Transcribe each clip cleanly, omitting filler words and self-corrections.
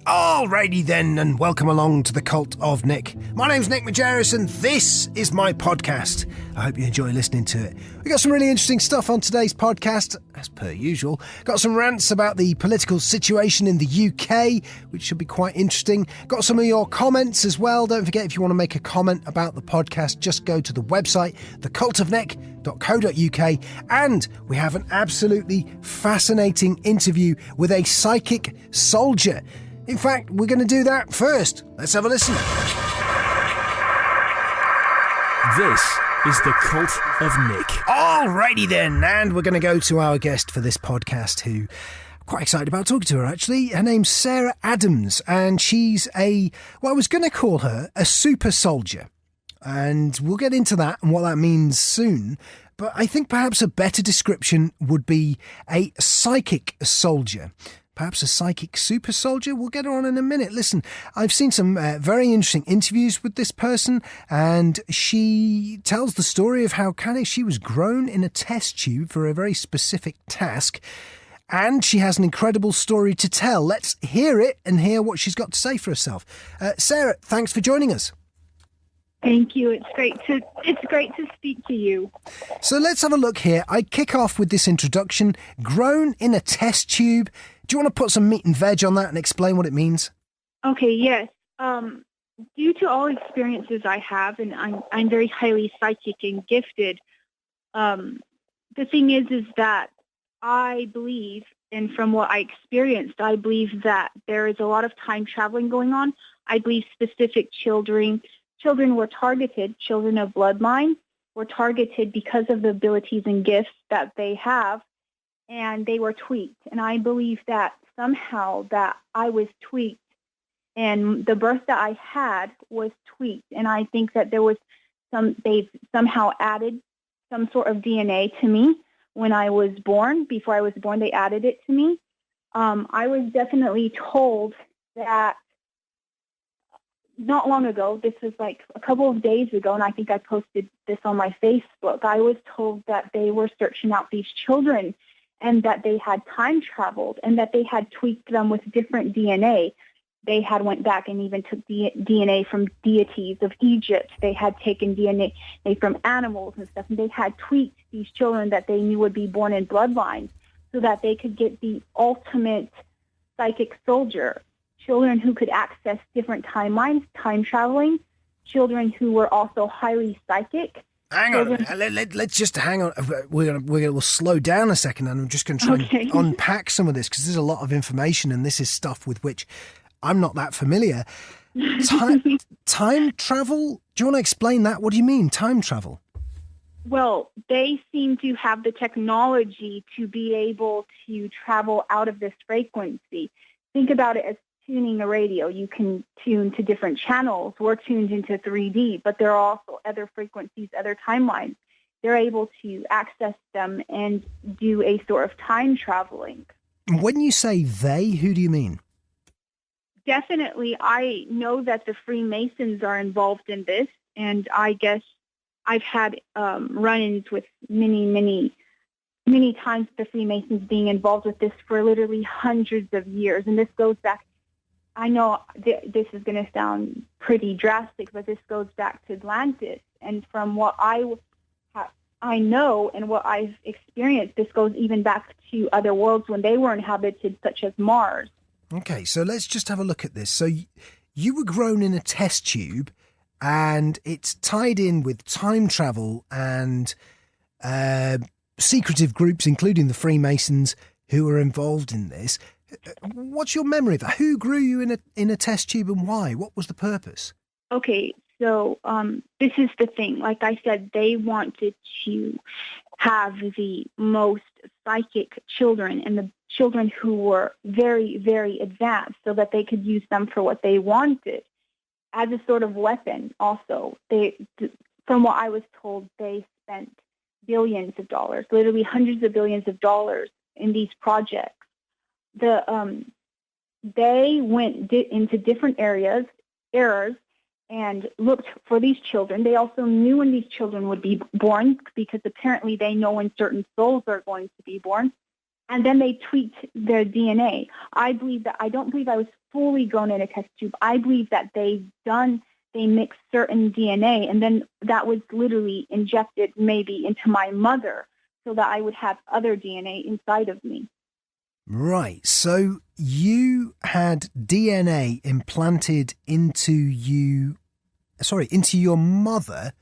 Alrighty then, and welcome along to the Cult of Nick. My name's Nick Margerrison. This is my podcast. I hope you enjoy listening to it. We got some really interesting stuff on today's podcast, as per usual. Got some rants about the political situation in the UK, which should be quite interesting. Got some of your comments as well. Don't forget, if you want to make a comment about the podcast, just go to the website, thecultofnick.co.uk, and we have an absolutely fascinating interview with a psychic soldier. In fact, we're going to do that first. Let's have a listen. This is the Cult of Nick. Alrighty then, and we're going to go to our guest for this podcast, who I'm quite excited about talking to her, actually. Her name's Sarah Adams, and she's I was going to call her a super soldier. And we'll get into that and what that means soon. But I think perhaps a better description would be a psychic soldier. Perhaps a psychic super soldier? We'll get her on in a minute. Listen, I've seen some very interesting interviews with this person, and she tells the story of how she was grown in a test tube for a very specific task, and she has an incredible story to tell. Let's hear it and hear what she's got to say for herself. Sarah, thanks for joining us. Thank you. It's great to speak to you. So let's have a look here. I kick off with this introduction. Grown in a test tube. Do you want to put some meat and veg on that and explain what it means? Okay, yes. Due to all experiences I have, and I'm very highly psychic and gifted, the thing is that I believe, and from what I experienced, I believe that there is a lot of time traveling going on. I believe specific children were targeted, children of bloodline were targeted because of the abilities and gifts that they have, and they were tweaked. And I believe that somehow that I was tweaked, and the birth that I had was tweaked. And I think that they've somehow added some sort of DNA to me when I was born. Before I was born, they added it to me. I was definitely told that not long ago, this was like a couple of days ago, and I think I posted this on my Facebook, I was told that they were searching out these children and that they had time traveled and that they had tweaked them with different DNA. They had went back and even took DNA from deities of Egypt. They had taken DNA from animals and stuff, and they had tweaked these children that they knew would be born in bloodlines so that they could get the ultimate psychic soldier. Children who could access different timelines, time traveling, children who were also highly psychic. Hang on, let's just hang on. We'll slow down a second, and I'm just going to try and unpack some of this, because there's a lot of information, and this is stuff with which I'm not that familiar. Time travel? Do you want to explain that? What do you mean, time travel? Well, they seem to have the technology to be able to travel out of this frequency. Think about it as tuning a radio. You can tune to different channels. We're tuned into 3D, but there are also other frequencies, other timelines. They're able to access them and do a sort of time traveling. When you say they, who do you mean? Definitely, I know that the Freemasons are involved in this, and I guess I've had run-ins with many times the Freemasons being involved with this for literally hundreds of years, and this goes back. I know this is going to sound pretty drastic, but this goes back to Atlantis. And from what I know and what I've experienced, this goes even back to other worlds when they were inhabited, such as Mars. Okay, so let's just have a look at this. So you were grown in a test tube, and it's tied in with time travel and secretive groups, including the Freemasons, who are involved in this. What's your memory of that? Who grew you in a test tube, and why? What was the purpose? Okay, so this is the thing. Like I said, they wanted to have the most psychic children and the children who were very, very advanced so that they could use them for what they wanted as a sort of weapon. Also, from what I was told, they spent billions of dollars, literally hundreds of billions of dollars in these projects. They went into different eras, and looked for these children. They also knew when these children would be born, because apparently they know when certain souls are going to be born. and then they tweaked their DNA. I don't believe I was fully grown in a test tube. I believe that they mixed certain DNA, and then that was literally injected maybe into my mother so that I would have other DNA inside of me. Right. So you had DNA implanted into your mother,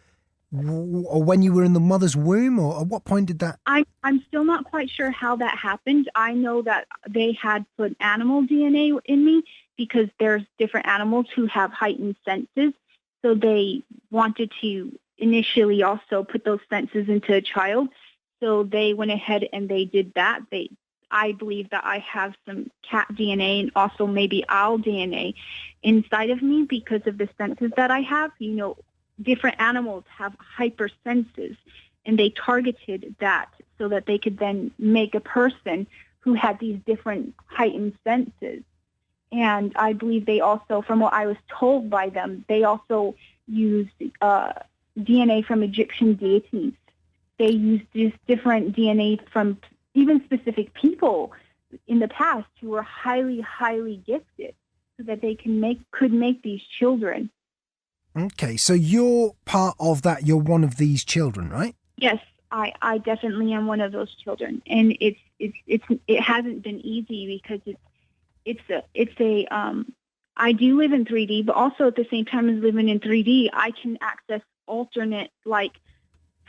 or when you were in the mother's womb, or at what point did that? I'm still not quite sure how that happened. I know that they had put animal DNA in me because there's different animals who have heightened senses. So they wanted to initially also put those senses into a child. So they went ahead and they did that. I believe that I have some cat DNA and also maybe owl DNA inside of me because of the senses that I have. You know, different animals have hyper senses, and they targeted that so that they could then make a person who had these different heightened senses. And I believe they also, from what I was told by them, they also used DNA from Egyptian deities. They used this different DNA from even specific people in the past who were highly, highly gifted so that they could make these children. Okay, so you're part of that. You're one of these children, right? Yes, I definitely am one of those children. And it hasn't been easy because I do live in 3D, but also at the same time as living in 3D, I can access alternate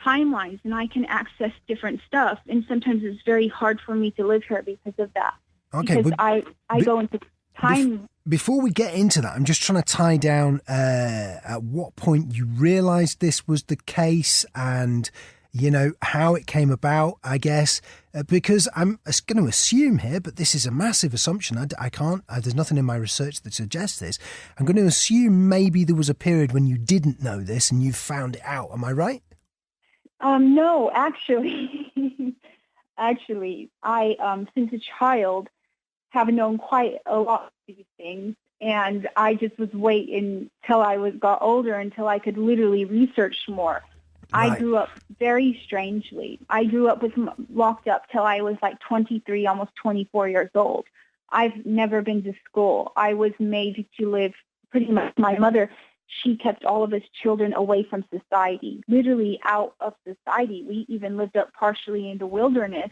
timelines, and I can access different stuff. And sometimes it's very hard for me to live here because of that. Okay, because I go into time. Before we get into that, I'm just trying to tie down at what point you realised this was the case, and how it came about, I guess, because I'm going to assume here, but this is a massive assumption. I can't, there's nothing in my research that suggests this. I'm going to assume maybe there was a period when you didn't know this and you found it out. Am I right? No, actually, I, since a child, have known quite a lot of these things. And I just was waiting till I got older until I could literally research more. Right. I grew up very strangely. I grew up locked up till I was 23, almost 24 years old. I've never been to school. I was made to live pretty much. My mother, she kept all of us children away from society, literally out of society. We even lived up partially in the wilderness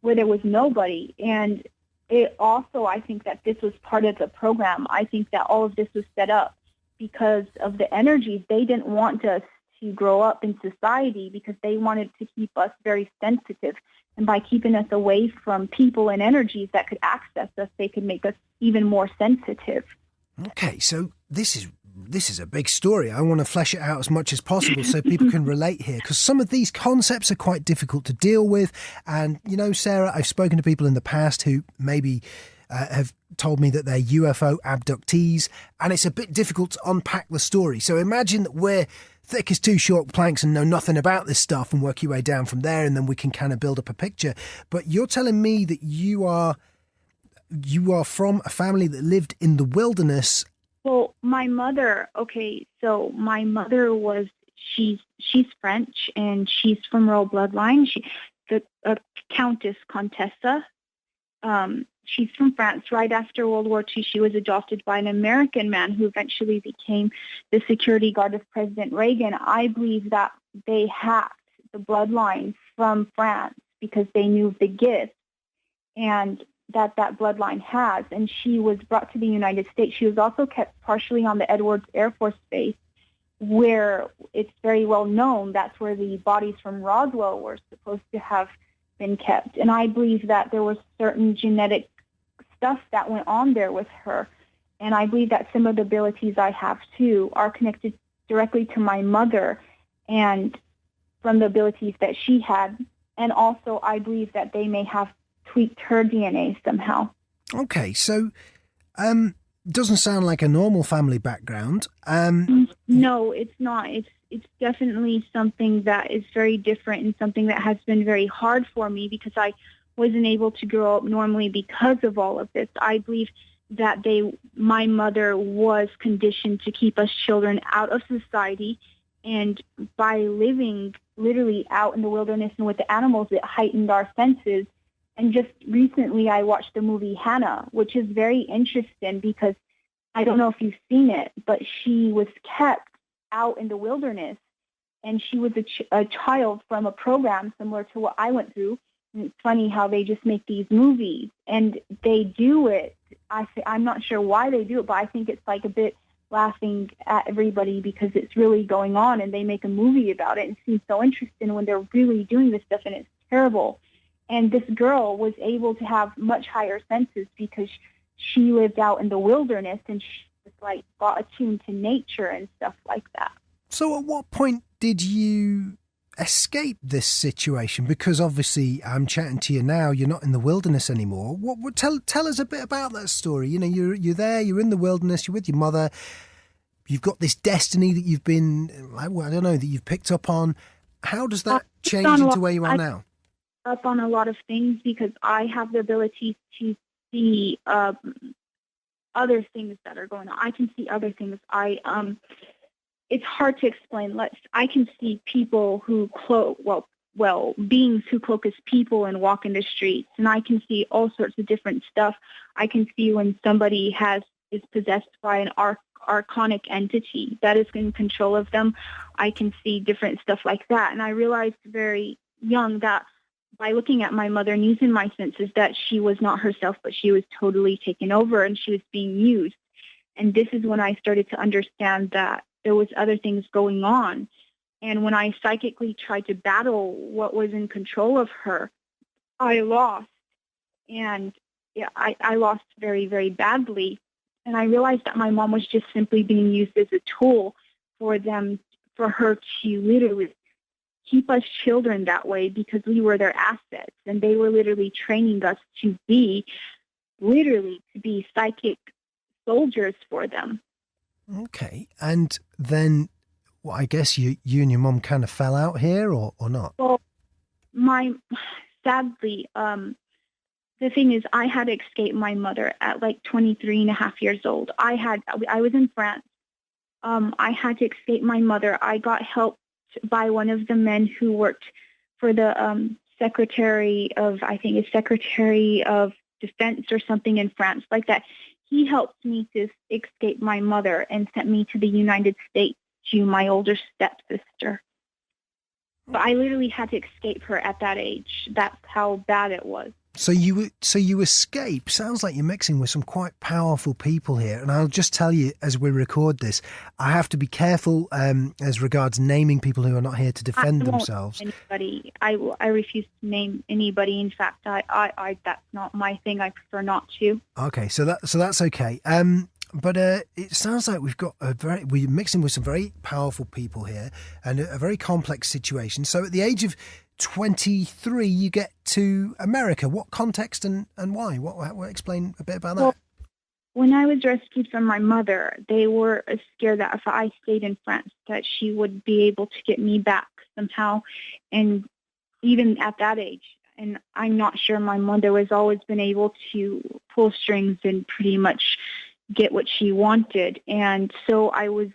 where there was nobody. And it also, I think that this was part of the program. I think that all of this was set up because of the energies. They didn't want us to grow up in society because they wanted to keep us very sensitive. And by keeping us away from people and energies that could access us, they could make us even more sensitive. Okay, so this is a big story. I want to flesh it out as much as possible so people can relate here, because some of these concepts are quite difficult to deal with. And, Sarah, I've spoken to people in the past who maybe have told me that they're UFO abductees, and it's a bit difficult to unpack the story. So imagine that we're thick as two short planks and know nothing about this stuff and work your way down from there, and then we can kind of build up a picture. But you're telling me that you are from a family that lived in the wilderness. Well, my mother, she's French, and she's from royal bloodline. The Countess Contessa. She's from France. Right after World War II, she was adopted by an American man who eventually became the security guard of President Reagan. I believe that they hacked the bloodline from France because they knew the gift and that bloodline has. And she was brought to the United States. She was also kept partially on the Edwards Air Force Base, where it's very well known that's where the bodies from Roswell were supposed to have been kept. And I believe that there was certain genetic stuff that went on there with her. And I believe that some of the abilities I have too are connected directly to my mother and from the abilities that she had. And also I believe that they may have tweaked her DNA somehow. Okay, so doesn't sound like a normal family background. No, it's not. It's definitely something that is very different and something that has been very hard for me because I wasn't able to grow up normally because of all of this. I believe that my mother was conditioned to keep us children out of society, and by living literally out in the wilderness and with the animals, it heightened our senses And just recently I watched the movie Hannah, which is very interesting because I don't know if you've seen it, but she was kept out in the wilderness, and she was a child from a program similar to what I went through. And it's funny how they just make these movies, and they do it. I'm not sure why they do it, but I think it's like a bit laughing at everybody because it's really going on, and they make a movie about it, and it seems so interesting when they're really doing this stuff, and it's terrible. And this girl was able to have much higher senses because she lived out in the wilderness, and she was like got attuned to nature and stuff like that. So at what point did you escape this situation? Because obviously I'm chatting to you now, you're not in the wilderness anymore. Tell us a bit about that story. You know, you're there, you're in the wilderness, you're with your mother, you've got this destiny that you've been, I don't know, that you've picked up on. How does that change into where you are now? Up on a lot of things because I have the ability to see other things that are going on. I can see other things. It's hard to explain. I can see people who beings who cloak as people and walk in the streets, and I can see all sorts of different stuff. I can see when somebody is possessed by an archonic entity that is in control of them. I can see different stuff like that, and I realized very young that by looking at my mother and using my senses that she was not herself, but she was totally taken over and she was being used. And this is when I started to understand that there was other things going on. And when I psychically tried to battle what was in control of her, I lost. And I lost very, very badly. And I realized that my mom was just simply being used as a tool for her to literally keep us children that way because we were their assets, and they were literally training us to be psychic soldiers for them. Okay. And then, well, I guess you and your mom kind of fell out here or not? Well, sadly, the thing is I had to escape my mother at like 23 and a half years old. I was in France. I had to escape my mother. I got help by one of the men who worked for the Secretary of Defense or something in France like that. He helped me to escape my mother and sent me to the United States to my older stepsister. But I literally had to escape her at that age. That's how bad it was. So you escape. Sounds like you're mixing with some quite powerful people here. And I'll just tell you, as we record this, I have to be careful as regards naming people who are not here to defend themselves. Anybody, I refuse to name anybody. In fact, I that's not my thing. I prefer not to. Okay, so that's okay. But it sounds like we're mixing with some very powerful people here and a very complex situation. So at the age of 23, you get to America. What context and why? What explain a bit about that? Well, when I was rescued from my mother, they were scared that if I stayed in France, that she would be able to get me back somehow. And even at that age, and I'm not sure, my mother has always been able to pull strings and pretty much get what she wanted. And so I was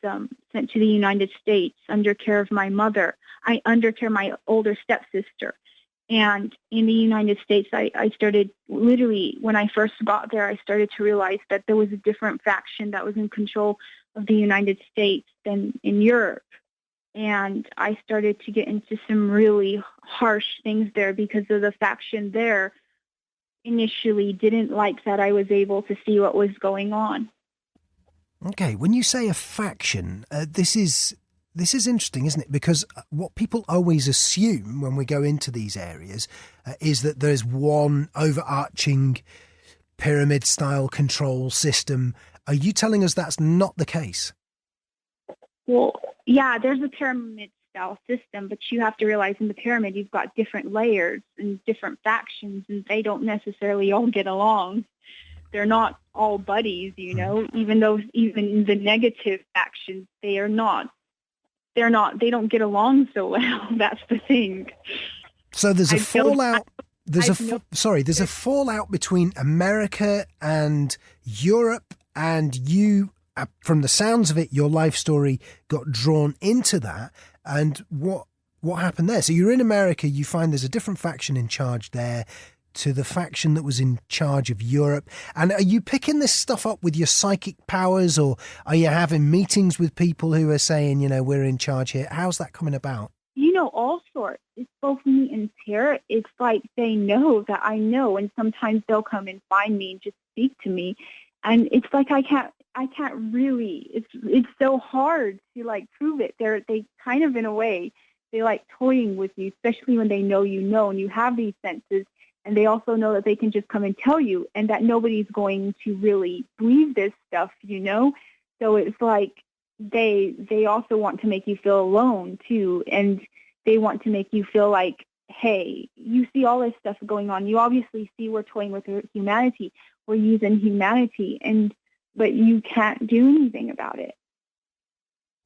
sent to the United States under care of my mother. Under care of my older stepsister. And in the United States, I started, literally, when I first got there, I started to realize that there was a different faction that was in control of the United States than in Europe. And I started to get into some really harsh things there because of the faction there initially didn't like that I was able to see what was going on. Okay, when you say a faction, this is interesting, isn't it? Because what people always assume when we go into these areas is that there's one overarching pyramid-style control system. Are you telling us that's not the case? Well, yeah, there's a pyramid-style system, but you have to realize in the pyramid you've got different layers and different factions, and they don't necessarily all get along. They're not all buddies, you know, even the negative factions, they don't get along so well. That's the thing. So there's a fallout. There's a fallout between America and Europe, and you, from the sounds of it, your life story got drawn into that. And what happened there? So you're in America, you find there's a different faction in charge there. to the faction that was in charge of Europe. And are you picking this stuff up with your psychic powers, or are you having meetings with people who are saying, we're in charge here? How's that coming about? All sorts. It's both me and Tara. It's like they know that I know, and sometimes they'll come and find me and just speak to me. And it's like I can't really, it's so hard to prove it. They kind of, in a way, they like toying with you, especially when they know and you have these senses, and they also know that they can just come and tell you, and that nobody's going to really believe this stuff, So it's like they also want to make you feel alone too, and they want to make you feel like, hey, you see all this stuff going on. You obviously see we're toying with humanity. We're using humanity, but you can't do anything about it.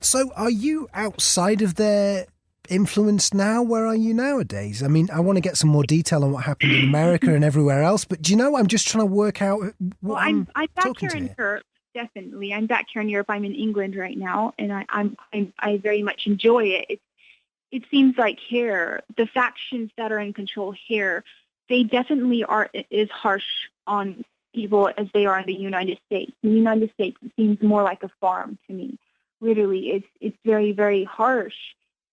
So are you outside of their influence now? Where are you nowadays? I mean, I want to get some more detail on what happened in America and everywhere else, but I'm just trying to work out what I'm back here in Europe. Definitely. I'm back here in Europe. I'm in England right now, and I very much enjoy it. It seems like here, the factions that are in control here, they definitely are as harsh on people as they are in the United States. In the United States, it seems more like a farm to me. Literally, it's very, very harsh.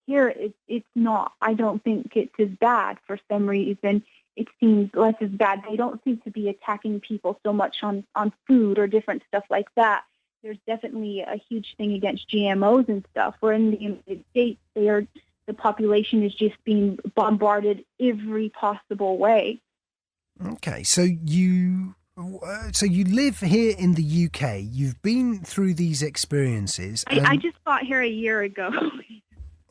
Here, it's not. I don't think it's as bad for some reason. It seems less as bad. They don't seem to be attacking people so much on food or different stuff like that. There's definitely a huge thing against GMOs and stuff. Where in the United States, the population is just being bombarded every possible way. Okay, so you live here in the UK. You've been through these experiences. I just got here a year ago.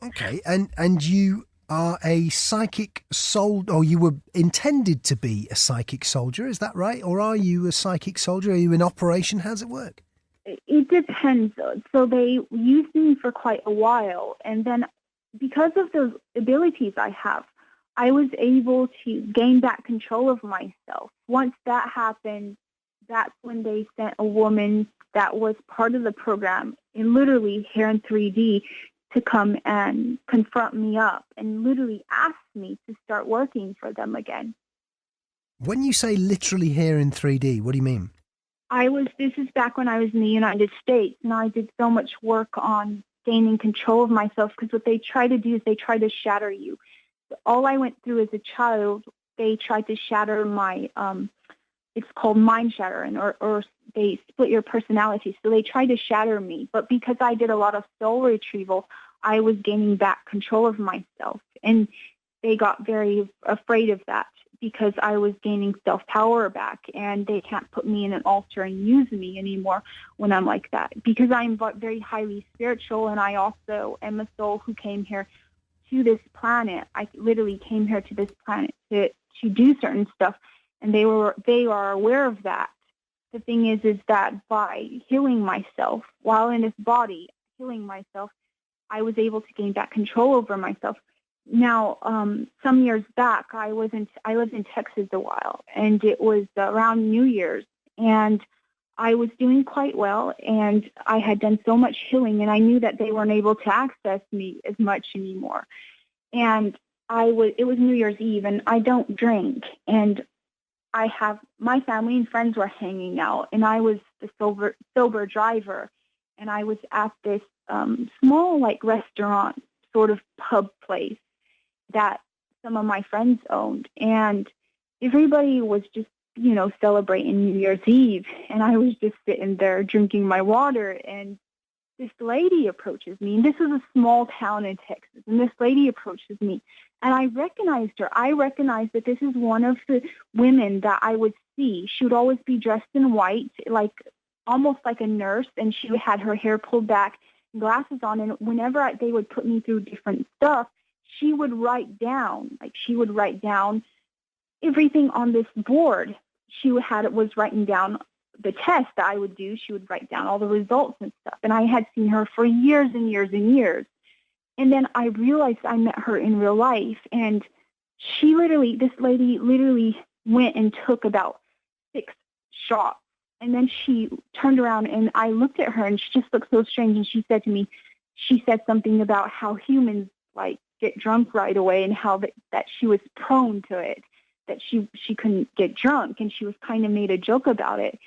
Okay, and you are a psychic soldier, or you were intended to be a psychic soldier, is that right? Or are you a psychic soldier? Are you in operation? How does it work? It depends. So they used me for quite a while, and then because of those abilities I have, I was able to gain back control of myself. Once that happened, that's when they sent a woman that was part of the program, and literally here in 3D, to come and confront me up and literally ask me to start working for them again. When you say literally here in 3D, what do you mean? This is back when I was in the United States, and I did so much work on gaining control of myself, because what they try to do is they try to shatter you. All I went through as a child, they tried to shatter my, it's called mind shattering, or they split your personality. So they tried to shatter me. But because I did a lot of soul retrieval, I was gaining back control of myself. And they got very afraid of that, because I was gaining self-power back, and they can't put me in an altar and use me anymore when I'm like that, because I'm very highly spiritual, and I also am a soul who came here to this planet. I literally came here to this planet to do certain stuff, and they are aware of that. The thing is that by healing myself while in this body, healing myself, I was able to gain back control over myself. Now, some years back, I lived in Texas a while, and it was around New Year's, and I was doing quite well, and I had done so much healing, and I knew that they weren't able to access me as much anymore. And it was New Year's Eve, and I don't drink, and my family and friends were hanging out, and I was the sober driver, and I was at this small restaurant sort of pub place that some of my friends owned, and everybody was just celebrating New Year's Eve, and I was just sitting there drinking my water, and this lady approaches me, and this is a small town in Texas, and this lady approaches me, and I recognized her. I recognized that this is one of the women that I would see. She would always be dressed in white, almost like a nurse, and she had her hair pulled back, glasses on, and whenever they would put me through different stuff, she would write down everything on this board. She was writing down the test that I would do. She would write down all the results and stuff. And I had seen her for years and years and years. And then I realized I met her in real life. And this lady literally went and took about 6 shots. And then she turned around, and I looked at her, and she just looked so strange. And she said to me, she said something about how humans get drunk right away, and how that she was prone to it, that she couldn't get drunk, and she was kind of made a joke about it.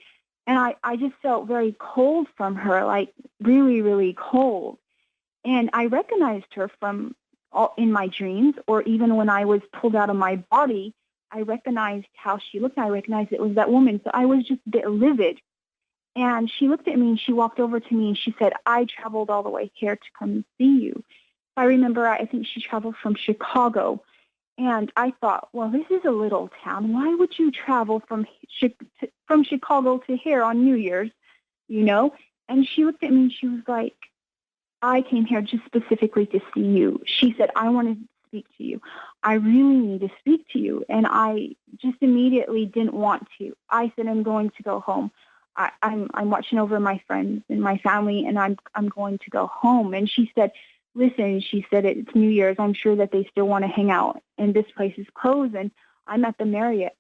And I just felt very cold from her, like really, really cold. And I recognized her from in my dreams, or even when I was pulled out of my body, I recognized how she looked. I recognized it was that woman. So I was just a bit livid. And she looked at me and she walked over to me and she said, I traveled all the way here to come and see you. I remember, I think she traveled from Chicago. And I thought, well, this is a little town. Why would you travel from Chicago to here on New Year's, you know? And she looked at me and she was like, I came here just specifically to see you. She said, I want to speak to you. I really need to speak to you. And I just immediately didn't want to. I said, I'm going to go home. I'm watching over my friends and my family, and I'm going to go home. And she said, listen, she said, it's New Year's. I'm sure that they still want to hang out, and this place is closed, and I'm at the Marriott.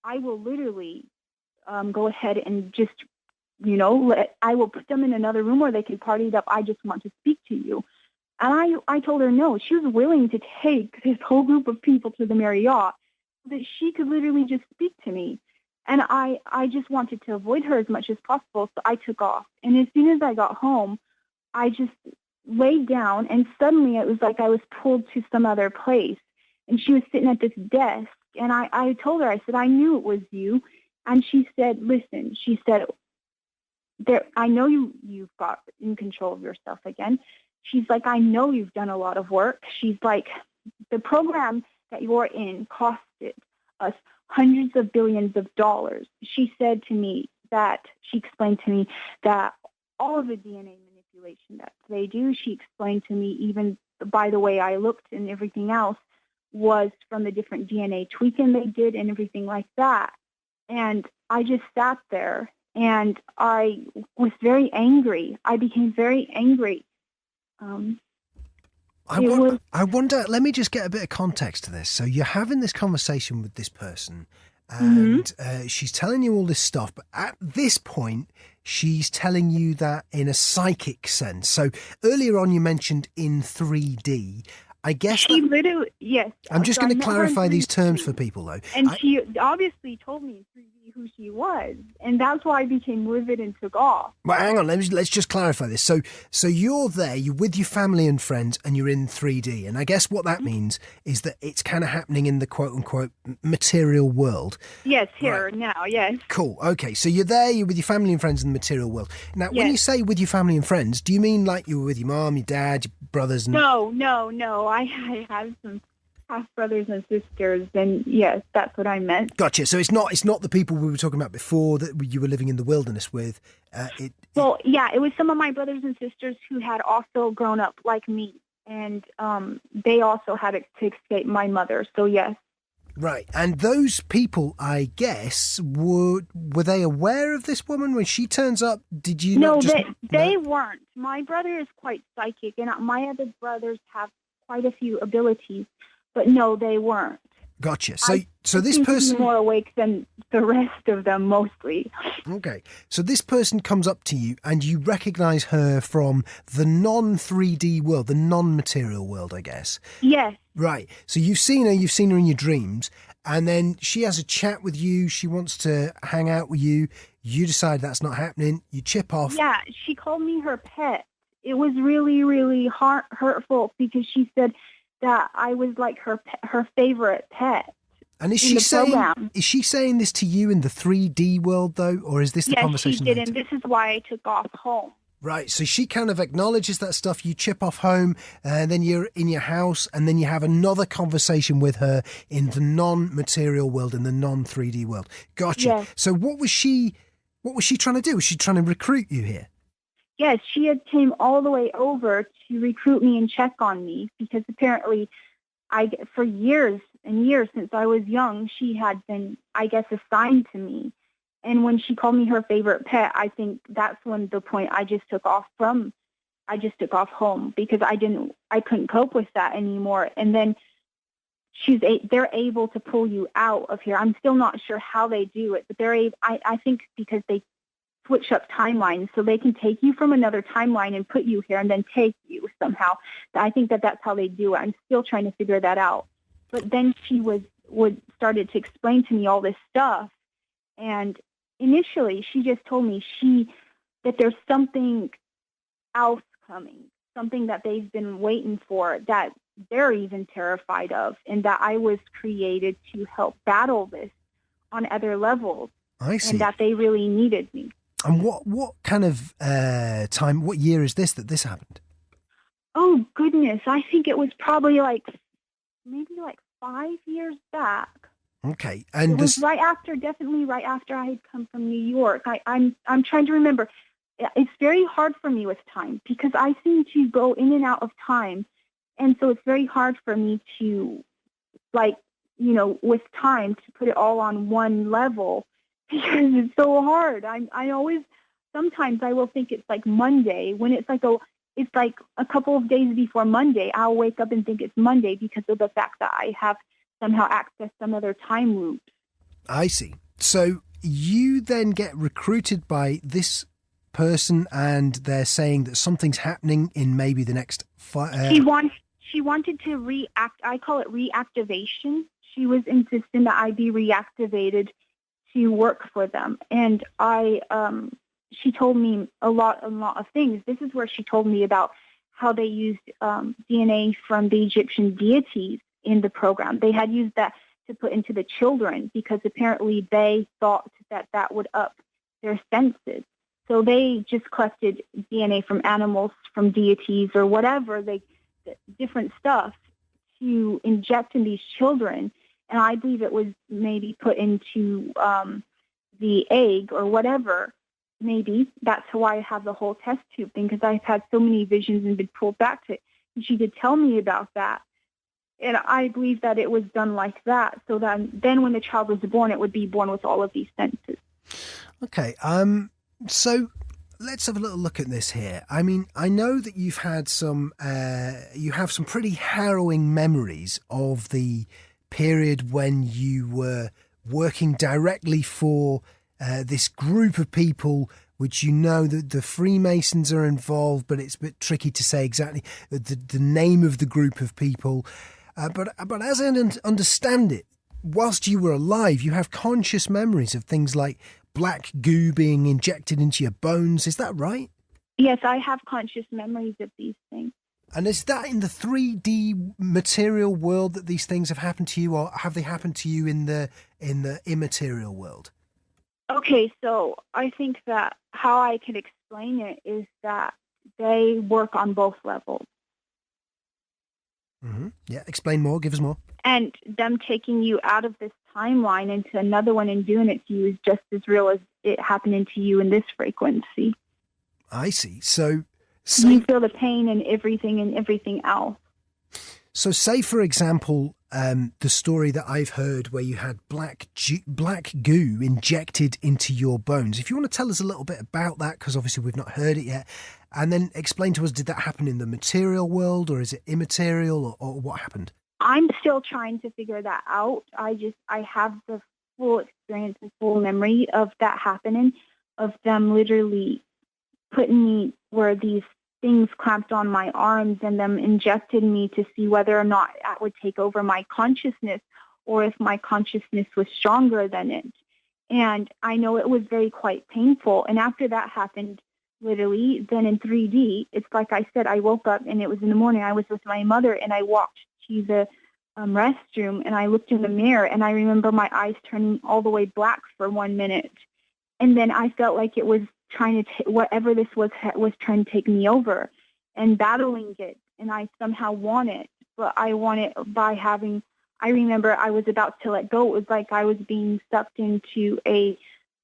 I will literally go ahead and just, I will put them in another room where they can party it up. I just want to speak to you. And I told her no. She was willing to take this whole group of people to the Marriott so that she could literally just speak to me. And I just wanted to avoid her as much as possible, so I took off. And as soon as I got home, I just laid down, and suddenly it was like I was pulled to some other place. And she was sitting at this desk, and I told her, I said, I knew it was you. And she said, listen, she said, I know you've got in control of yourself again. She's like, I know you've done a lot of work. She's like, the program that you're in costed us hundreds of billions of dollars. She said to me that, she explained to me that all of the DNA manipulation that they do, she explained to me, even by the way I looked and everything else, was from the different DNA tweaking they did and everything like that. And I just sat there and I was very angry. I became very angry. I wonder, let me just get a bit of context to this. So you're having this conversation with this person and she's telling you all this stuff, but at this point, she's telling you that in a psychic sense. So earlier on, you mentioned in 3D. I guess she literally, yes. I'm just going to clarify these terms for people, though. And she obviously told me in 3D who she was, and that's why I became livid and took off. Well, hang on, let's just clarify this. So you're there, you're with your family and friends, and you're in 3D, and I guess what that means is that it's kind of happening in the quote-unquote material world. Yes, here, right. Now, yes. Cool, okay, so you're there, you're with your family and friends in the material world. Now, when you say with your family and friends, do you mean like you were with your mom, your dad, your brothers? And... No, I have some half brothers and sisters, and yes, that's what I meant. Gotcha. So it's not the people we were talking about before that you were living in the wilderness with. It was some of my brothers and sisters who had also grown up like me, and they also had to escape my mother. So yes. Right, and those people, I guess, were they aware of this woman when she turns up? Did you? No, they weren't. My brother is quite psychic, and my other brothers have quite a few abilities, but no, they weren't. Gotcha. So this person more awake than the rest of them, mostly. Okay. So this person comes up to you, and you recognise her from the non-3D world, the non-material world, I guess. Yes. Right. So you've seen her in your dreams, and then she has a chat with you. She wants to hang out with you. You decide that's not happening. You chip off. Yeah, she called me her pet. It was really, really hurtful because she said that I was like her favorite pet. And is she saying this to you in the 3D world though, or is this the conversation? Yes, she did, and this is why I took off home. Right, so she kind of acknowledges that stuff. You chip off home, and then you're in your house, and then you have another conversation with her in the non-material world, in the non-3D world. Gotcha. Yes. So what was she trying to do? Was she trying to recruit you here? Yes, she had came all the way over to recruit me and check on me because apparently for years and years since I was young, she had been, I guess, assigned to me. And when she called me her favorite pet, I think that's when the point I just took off home because I couldn't cope with that anymore. And then they're able to pull you out of here. I'm still not sure how they do it, but I think because they switch up timelines so they can take you from another timeline and put you here and then take you somehow. I think that's how they do it. I'm still trying to figure that out. But then she was started to explain to me all this stuff. And initially, she just told me that there's something else coming, something that they've been waiting for, that they're even terrified of, and that I was created to help battle this on other levels. I see. And that they really needed me. And what kind of time, what year is this that this happened? Oh, goodness. I think it was probably maybe 5 years back. Okay. And it was definitely right after I had come from New York. I'm trying to remember. It's very hard for me with time because I seem to go in and out of time. And so it's very hard for me to, with time, to put it all on one level because it's so hard. I always, sometimes I will think it's like Monday when it's like a couple of days before Monday. I'll wake up and think it's Monday because of the fact that I have somehow accessed some other time loop. I see. So you then get recruited by this person and they're saying that something's happening in maybe the next She wanted to react. I call it reactivation. She was insisting that I be reactivated to work for them. And she told me a lot of things. This is where she told me about how they used DNA from the Egyptian deities in the program. They had used that to put into the children because apparently they thought that would up their senses. So they just collected DNA from animals, from deities, or whatever, different stuff to inject in these children. And I believe it was maybe put into the egg or whatever. Maybe that's why I have the whole test tube thing, because I've had so many visions and been pulled back to it. And she did tell me about that. And I believe that it was done like that, so that then when the child was born, it would be born with all of these senses. Okay. So let's have a little look at this here. I mean, I know that you have some pretty harrowing memories of the period when you were working directly for this group of people, which you know that the Freemasons are involved, but it's a bit tricky to say exactly the name of the group of people. But as I understand it, whilst you were alive, you have conscious memories of things like black goo being injected into your bones. Is that right? Yes, I have conscious memories of these things. And is that in the 3D material world that these things have happened to you, or have they happened to you in the immaterial world? Okay, so I think that how I can explain it is that they work on both levels. Mm-hmm. Yeah, explain more, give us more. And them taking you out of this timeline into another one and doing it to you is just as real as it happening to you in this frequency. I see. So you feel the pain and everything else. So say, for example, the story that I've heard where you had black goo injected into your bones. If you want to tell us a little bit about that, because obviously we've not heard it yet, and then explain to us, did that happen in the material world or is it immaterial or what happened? I'm still trying to figure that out. I have the full experience and full memory of that happening, of them literally putting me where these things clamped on my arms and them injected me to see whether or not that would take over my consciousness or if my consciousness was stronger than it. And I know it was quite painful. And after that happened, literally, then in 3D, it's like I said, I woke up and it was in the morning. I was with my mother and I walked to the restroom and I looked in the mirror and I remember my eyes turning all the way black for 1 minute. And then I felt like it was trying to whatever this was trying to take me over and battling it. And I somehow won it, but I won it by I remember I was about to let go. It was like I was being sucked into a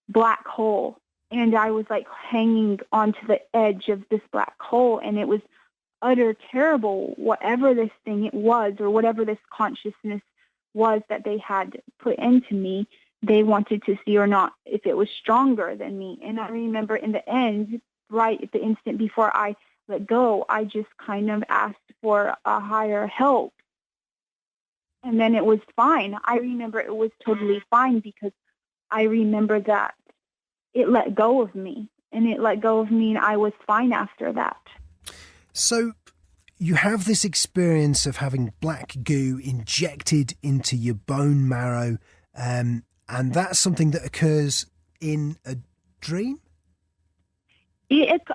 black hole and I was like hanging onto the edge of this black hole, and it was utter terrible, whatever this thing it was or whatever this consciousness was that they had put into me. They wanted to see or not if it was stronger than me. And I remember in the end, right at the instant before I let go, I just kind of asked for a higher help. And then it was fine. I remember it was totally fine because I remember that it let go of me. And it let go of me and I was fine after that. So you have this experience of having black goo injected into your bone marrow, and that's something that occurs in a dream?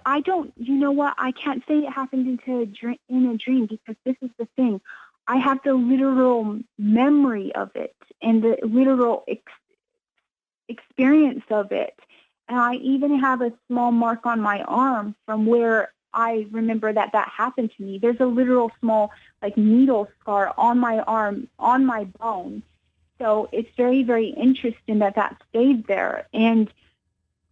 I don't, you know what? I can't say it happened in a dream because this is the thing. I have the literal memory of it and the literal experience of it. And I even have a small mark on my arm from where I remember that happened to me. There's a literal small needle scar on my arm, on my bone. So it's very, very interesting that stayed there. And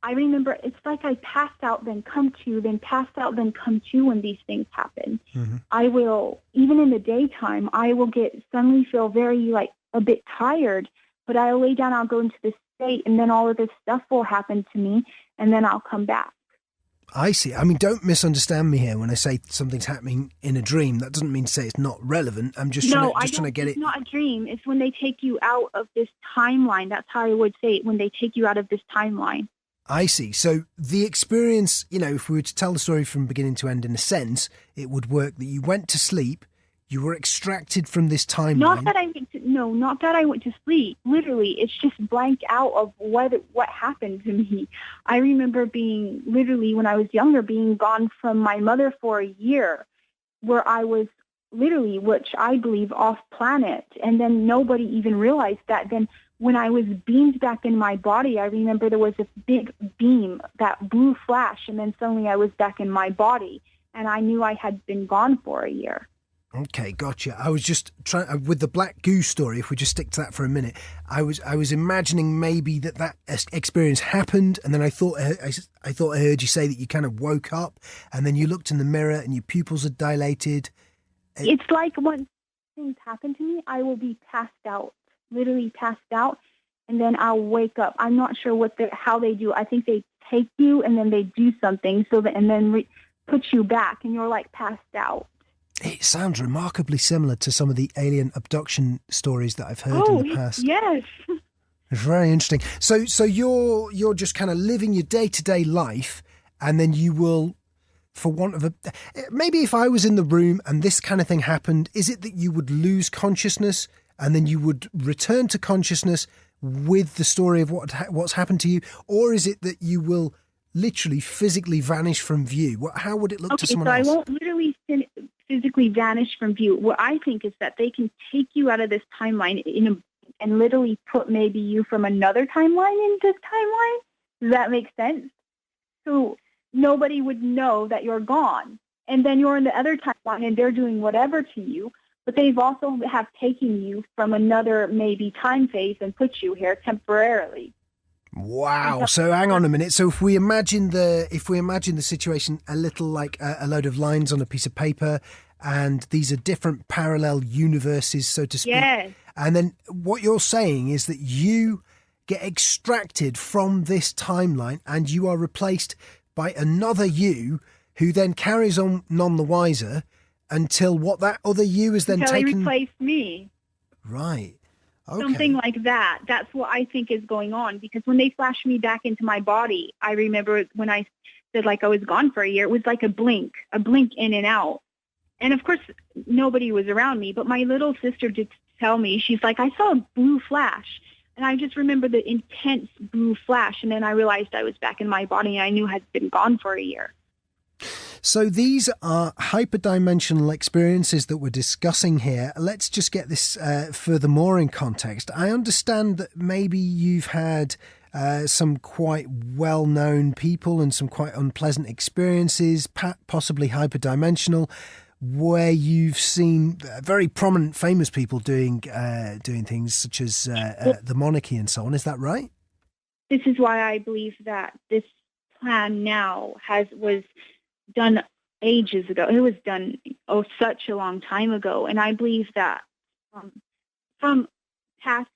I remember it's like I passed out, then come to, then passed out, then come to when these things happen. Mm-hmm. I will, even in the daytime, I will suddenly feel very a bit tired, but I'll lay down, I'll go into this state, and then all of this stuff will happen to me, and then I'll come back. I see. I mean, don't misunderstand me here when I say something's happening in a dream. That doesn't mean to say it's not relevant. I'm just trying to get it. It's not a dream. It's when they take you out of this timeline. That's how I would say it, when they take you out of this timeline. I see. So the experience, if we were to tell the story from beginning to end in a sense, it would work that you went to sleep, you were extracted from this timeline. Not that I went to sleep. Literally, it's just blank out of what happened to me. I remember being, literally, when I was younger, being gone from my mother for a year, where I was literally, which I believe, off planet. And then nobody even realized that. Then when I was beamed back in my body, I remember there was a big beam, that blue flash, and then suddenly I was back in my body, and I knew I had been gone for a year. Okay, gotcha. I was just trying with the black goo story. If we just stick to that for a minute, I was imagining maybe that experience happened, and then I thought I heard you say that you kind of woke up, and then you looked in the mirror and your pupils had dilated. It's like when things happen to me, I will be passed out. Literally passed out, and then I'll wake up. I'm not sure how they do. I think they take you and then they do something and then put you back, and you're passed out. It sounds remarkably similar to some of the alien abduction stories that I've heard in the past. Yes. It's very interesting. So you're just kind of living your day-to-day life, and then you will, for want of maybe if I was in the room and this kind of thing happened, is it that you would lose consciousness and then you would return to consciousness with the story of what's happened to you? Or is it that you will literally physically vanish from view? How would it look to someone else? So I won't literally physically vanish from view. What I think is that they can take you out of this timeline and literally put maybe you from another timeline in this timeline. Does that make sense? So nobody would know that you're gone. And then you're in the other timeline and they're doing whatever to you. But they've also have taken you from another maybe time phase and put you here temporarily. Wow. So hang on a minute. So if we imagine the situation a little like a load of lines on a piece of paper, and these are different parallel universes, so to speak. Yes. And then what you're saying is that you get extracted from this timeline and you are replaced by another you who then carries on none the wiser until that other you is then taken. Until they replace me. Right. Okay. Something like that. That's what I think is going on, because when they flashed me back into my body, I remember when I said I was gone for a year, it was like a blink in and out. And of course, nobody was around me, but my little sister did tell me, she's like, I saw a blue flash. And I just remember the intense blue flash. And then I realized I was back in my body and I knew I had been gone for a year. So these are hyperdimensional experiences that we're discussing here. Let's just get this furthermore in context. I understand that maybe you've had some quite well-known people and some quite unpleasant experiences, possibly hyperdimensional, where you've seen very prominent, famous people doing things such as the monarchy and so on. Is that right? This is why I believe that this plan now was done ages ago. It was done such a long time ago, and I believe that from past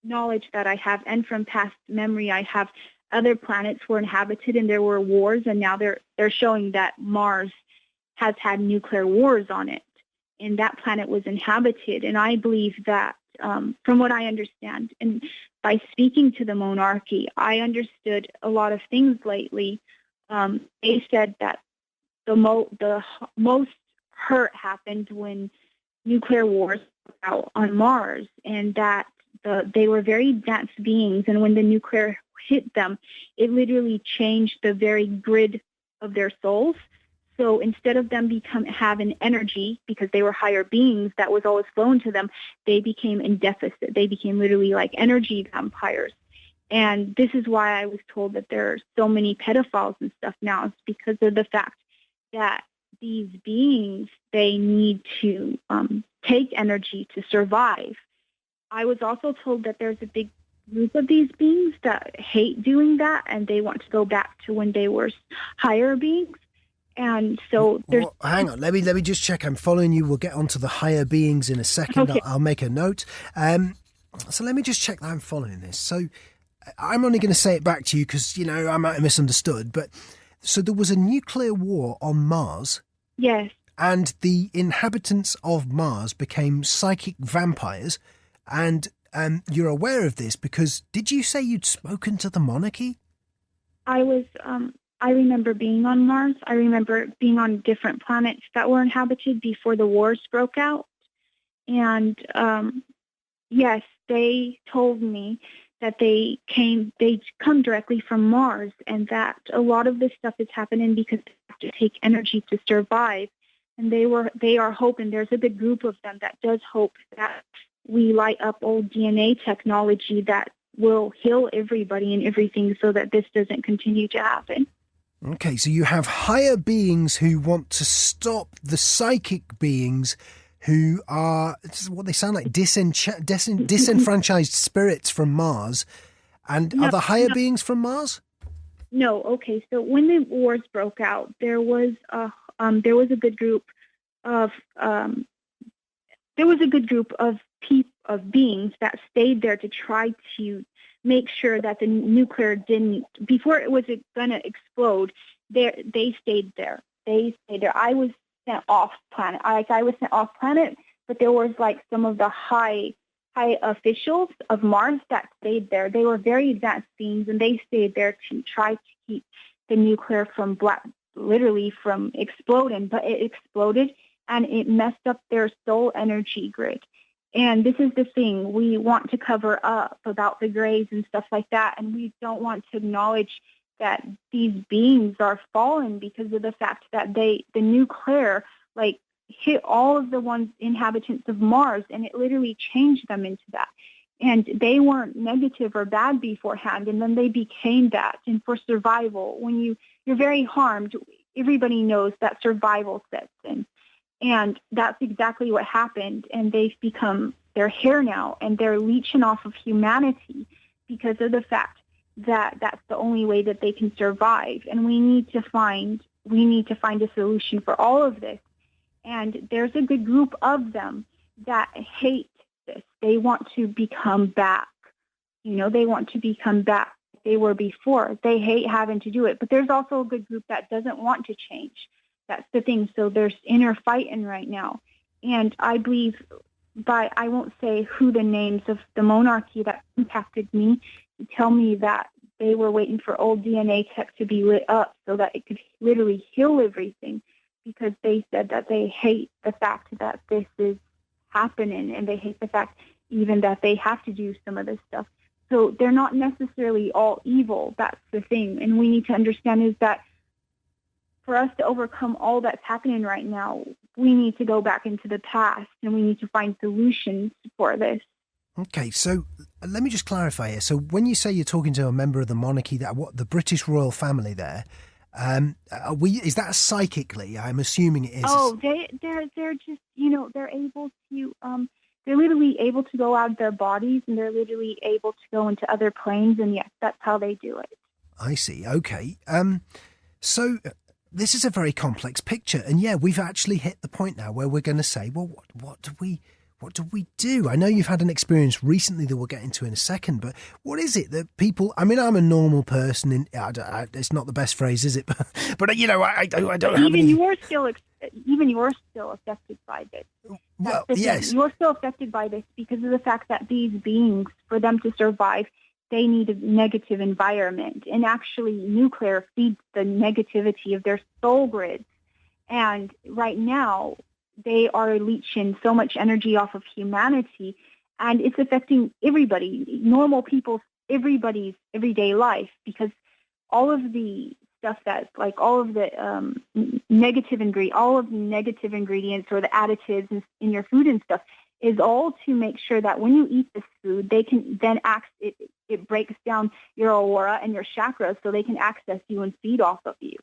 knowledge that I have and from past memory I have, other planets were inhabited and there were wars, and now they're showing that Mars has had nuclear wars on it, and that planet was inhabited. And I believe that from what I understand, and by speaking to the monarchy, I understood a lot of things lately. They said that the most hurt happened when nuclear wars broke out on Mars, and that they were very dense beings, and when the nuclear hit them, it literally changed the very grid of their souls. So instead of them having energy, because they were higher beings that was always flowing to them, they became in deficit. They became literally like energy vampires. And this is why I was told that there are so many pedophiles and stuff now. It's because of the fact that these beings, they need to take energy to survive. I was also told that there's a big group of these beings that hate doing that, and they want to go back to when they were higher beings. And so there's... Well, hang on, let me just check. I'm following you. We'll get onto the higher beings in a second. Okay. I'll make a note. So let me just check that I'm following this. So I'm only going to say it back to you because, you know, I might have misunderstood. But so there was a nuclear war on Mars. Yes. And the inhabitants of Mars became psychic vampires. And you're aware of this because did you say you'd spoken to the monarchy? I remember being on Mars. I remember being on different planets that were inhabited before the wars broke out. And yes, they told me that they come directly from Mars, and that a lot of this stuff is happening because they have to take energy to survive. And they are hoping, there's a big group of them that does hope that we light up old DNA technology that will heal everybody and everything so that this doesn't continue to happen. Okay, so you have higher beings who want to stop the psychic beings who are, what they sound like, disenfranchised spirits from Mars, and No, are the higher no. beings from Mars? No, okay. So when the wars broke out, there was a good group of beings that stayed there to try to make sure that the nuclear didn't, before it was going to explode. They stayed there. I was sent off planet. I was sent off planet, but there was like some of the high officials of Mars that stayed there. They were very advanced beings, and they stayed there to try to keep the nuclear from literally from exploding. But it exploded, and it messed up their soul energy grid. And this is the thing. We want to cover up about the grays and stuff like that, and we don't want to acknowledge that these beings are fallen because of the fact that the nuclear, like, hit all of the inhabitants of Mars, and it literally changed them into that. And they weren't negative or bad beforehand, and then they became that. And for survival, when you're very harmed, everybody knows that survival sets in. And that's exactly what happened. And they're here now, and they're leeching off of humanity because of the fact that that's the only way that they can survive. And we need to find a solution for all of this. And there's a good group of them that hate this. They want to become back. They want to become back like they were before. They hate having to do it. But there's also a good group that doesn't want to change. That's the thing. So there's inner fighting right now. And I believe, I won't say who the names of the monarchy that contacted me to tell me that they were waiting for old DNA tech to be lit up so that it could literally heal everything, because they said that they hate the fact that this is happening, and they hate the fact even that they have to do some of this stuff. So they're not necessarily all evil. That's the thing. And we need to understand is that for us to overcome all that's happening right now, we need to go back into the past, and we need to find solutions for this. Okay, so let me just clarify here. So when you say you're talking to a member of the monarchy, the British royal family there, is that psychically? I'm assuming it is. Oh, they're just, they're able to, they're literally able to go out of their bodies, and they're literally able to go into other planes, and yes, that's how they do it. I see. Okay. So this is a very complex picture, and yeah, we've actually hit the point now where we're going to say, well, what do we do? I know you've had an experience recently that we'll get into in a second, but what is it that people? I mean, I'm a normal person. It's not the best phrase, is it? But I don't have any. Even you're still affected by this. Well, yes, you're still affected by this because of the fact that these beings, for them to survive, they need a negative environment, and actually, nuclear feeds the negativity of their soul grids. And right now, they are leeching so much energy off of humanity, and it's affecting everybody, normal people's, everybody's everyday life, because all of the stuff that's like all of the negative ingredients or the additives in your food and stuff is all to make sure that when you eat this food, they can then it breaks down your aura and your chakras so they can access you and feed off of you.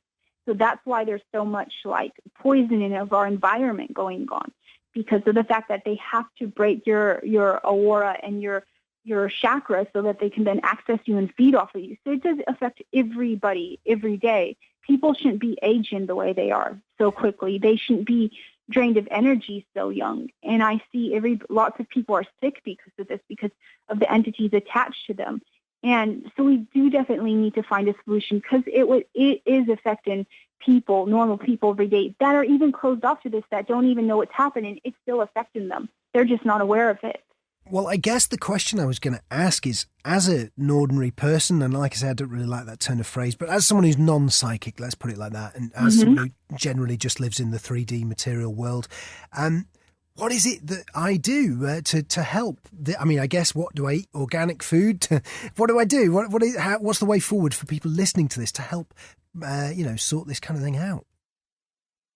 So that's why there's so much like poisoning of our environment going on, because of the fact that they have to break your aura and your chakras so that they can then access you and feed off of you. So it does affect everybody every day. People shouldn't be aging the way they are so quickly. They shouldn't be drained of energy so young. And I see lots of people are sick because of this, because of the entities attached to them. And so we do definitely need to find a solution, because it is affecting people, normal people every day that are even closed off to this, that don't even know what's happening. It's still affecting them. They're just not aware of it. Well, I guess the question I was going to ask is, as an ordinary person, and like I said, I don't really like that turn of phrase, but as someone who's non-psychic, let's put it like that, and as someone who generally just lives in the 3D material world, what is it that I do to help? I guess, what do I eat? Organic food? What do I do? What's the way forward for people listening to this to help, sort this kind of thing out?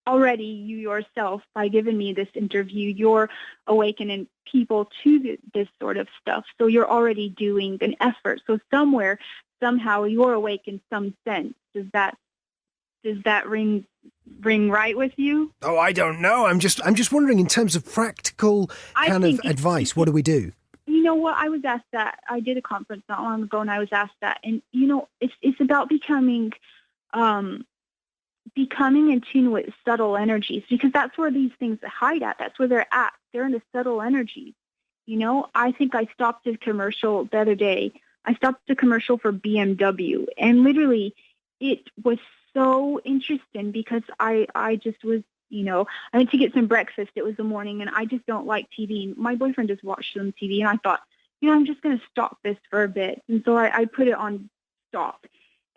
Already, you yourself, by giving me this interview, you're awakening people to this sort of stuff. So you're already doing an effort. So somewhere, somehow, you're awake in some sense. Does that ring right with you? Oh, I don't know. I'm just wondering, in terms of practical kind of advice, what do we do? You know what? I was asked that. I did a conference not long ago, and I was asked that. And it's about becoming in tune with subtle energies, because that's where these things hide at. That's where they're at. They're in the subtle energies. I think I stopped a commercial the other day. I stopped a commercial for BMW, and literally it was so interesting, because I just was, I went to get some breakfast. It was the morning, and I just don't like TV. My boyfriend just watched some TV, and I thought, I'm just going to stop this for a bit. And so I put it on stop.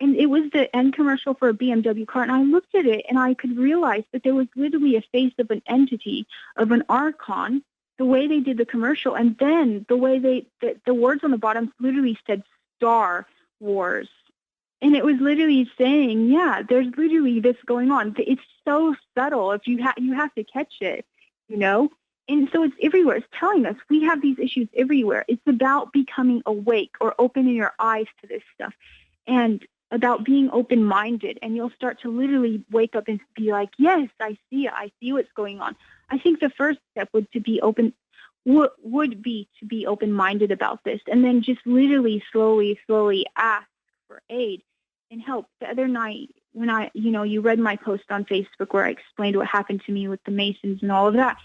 And it was the end commercial for a BMW car, and I looked at it, and I could realize that there was literally a face of an entity, of an archon, the way they did the commercial, and then the way the words on the bottom literally said Star Wars. And it was literally saying, yeah, there's literally this going on. It's so subtle. If you have to catch it, And so it's everywhere. It's telling us we have these issues everywhere. It's about becoming awake or opening your eyes to this stuff, and about being open-minded. And you'll start to literally wake up and be like, yes, I see it. I see what's going on. I think the first step would be to be open-minded about this, and then just literally slowly ask for aid and help. The other night, when you read my post on Facebook where I explained what happened to me with the Masons and all of that,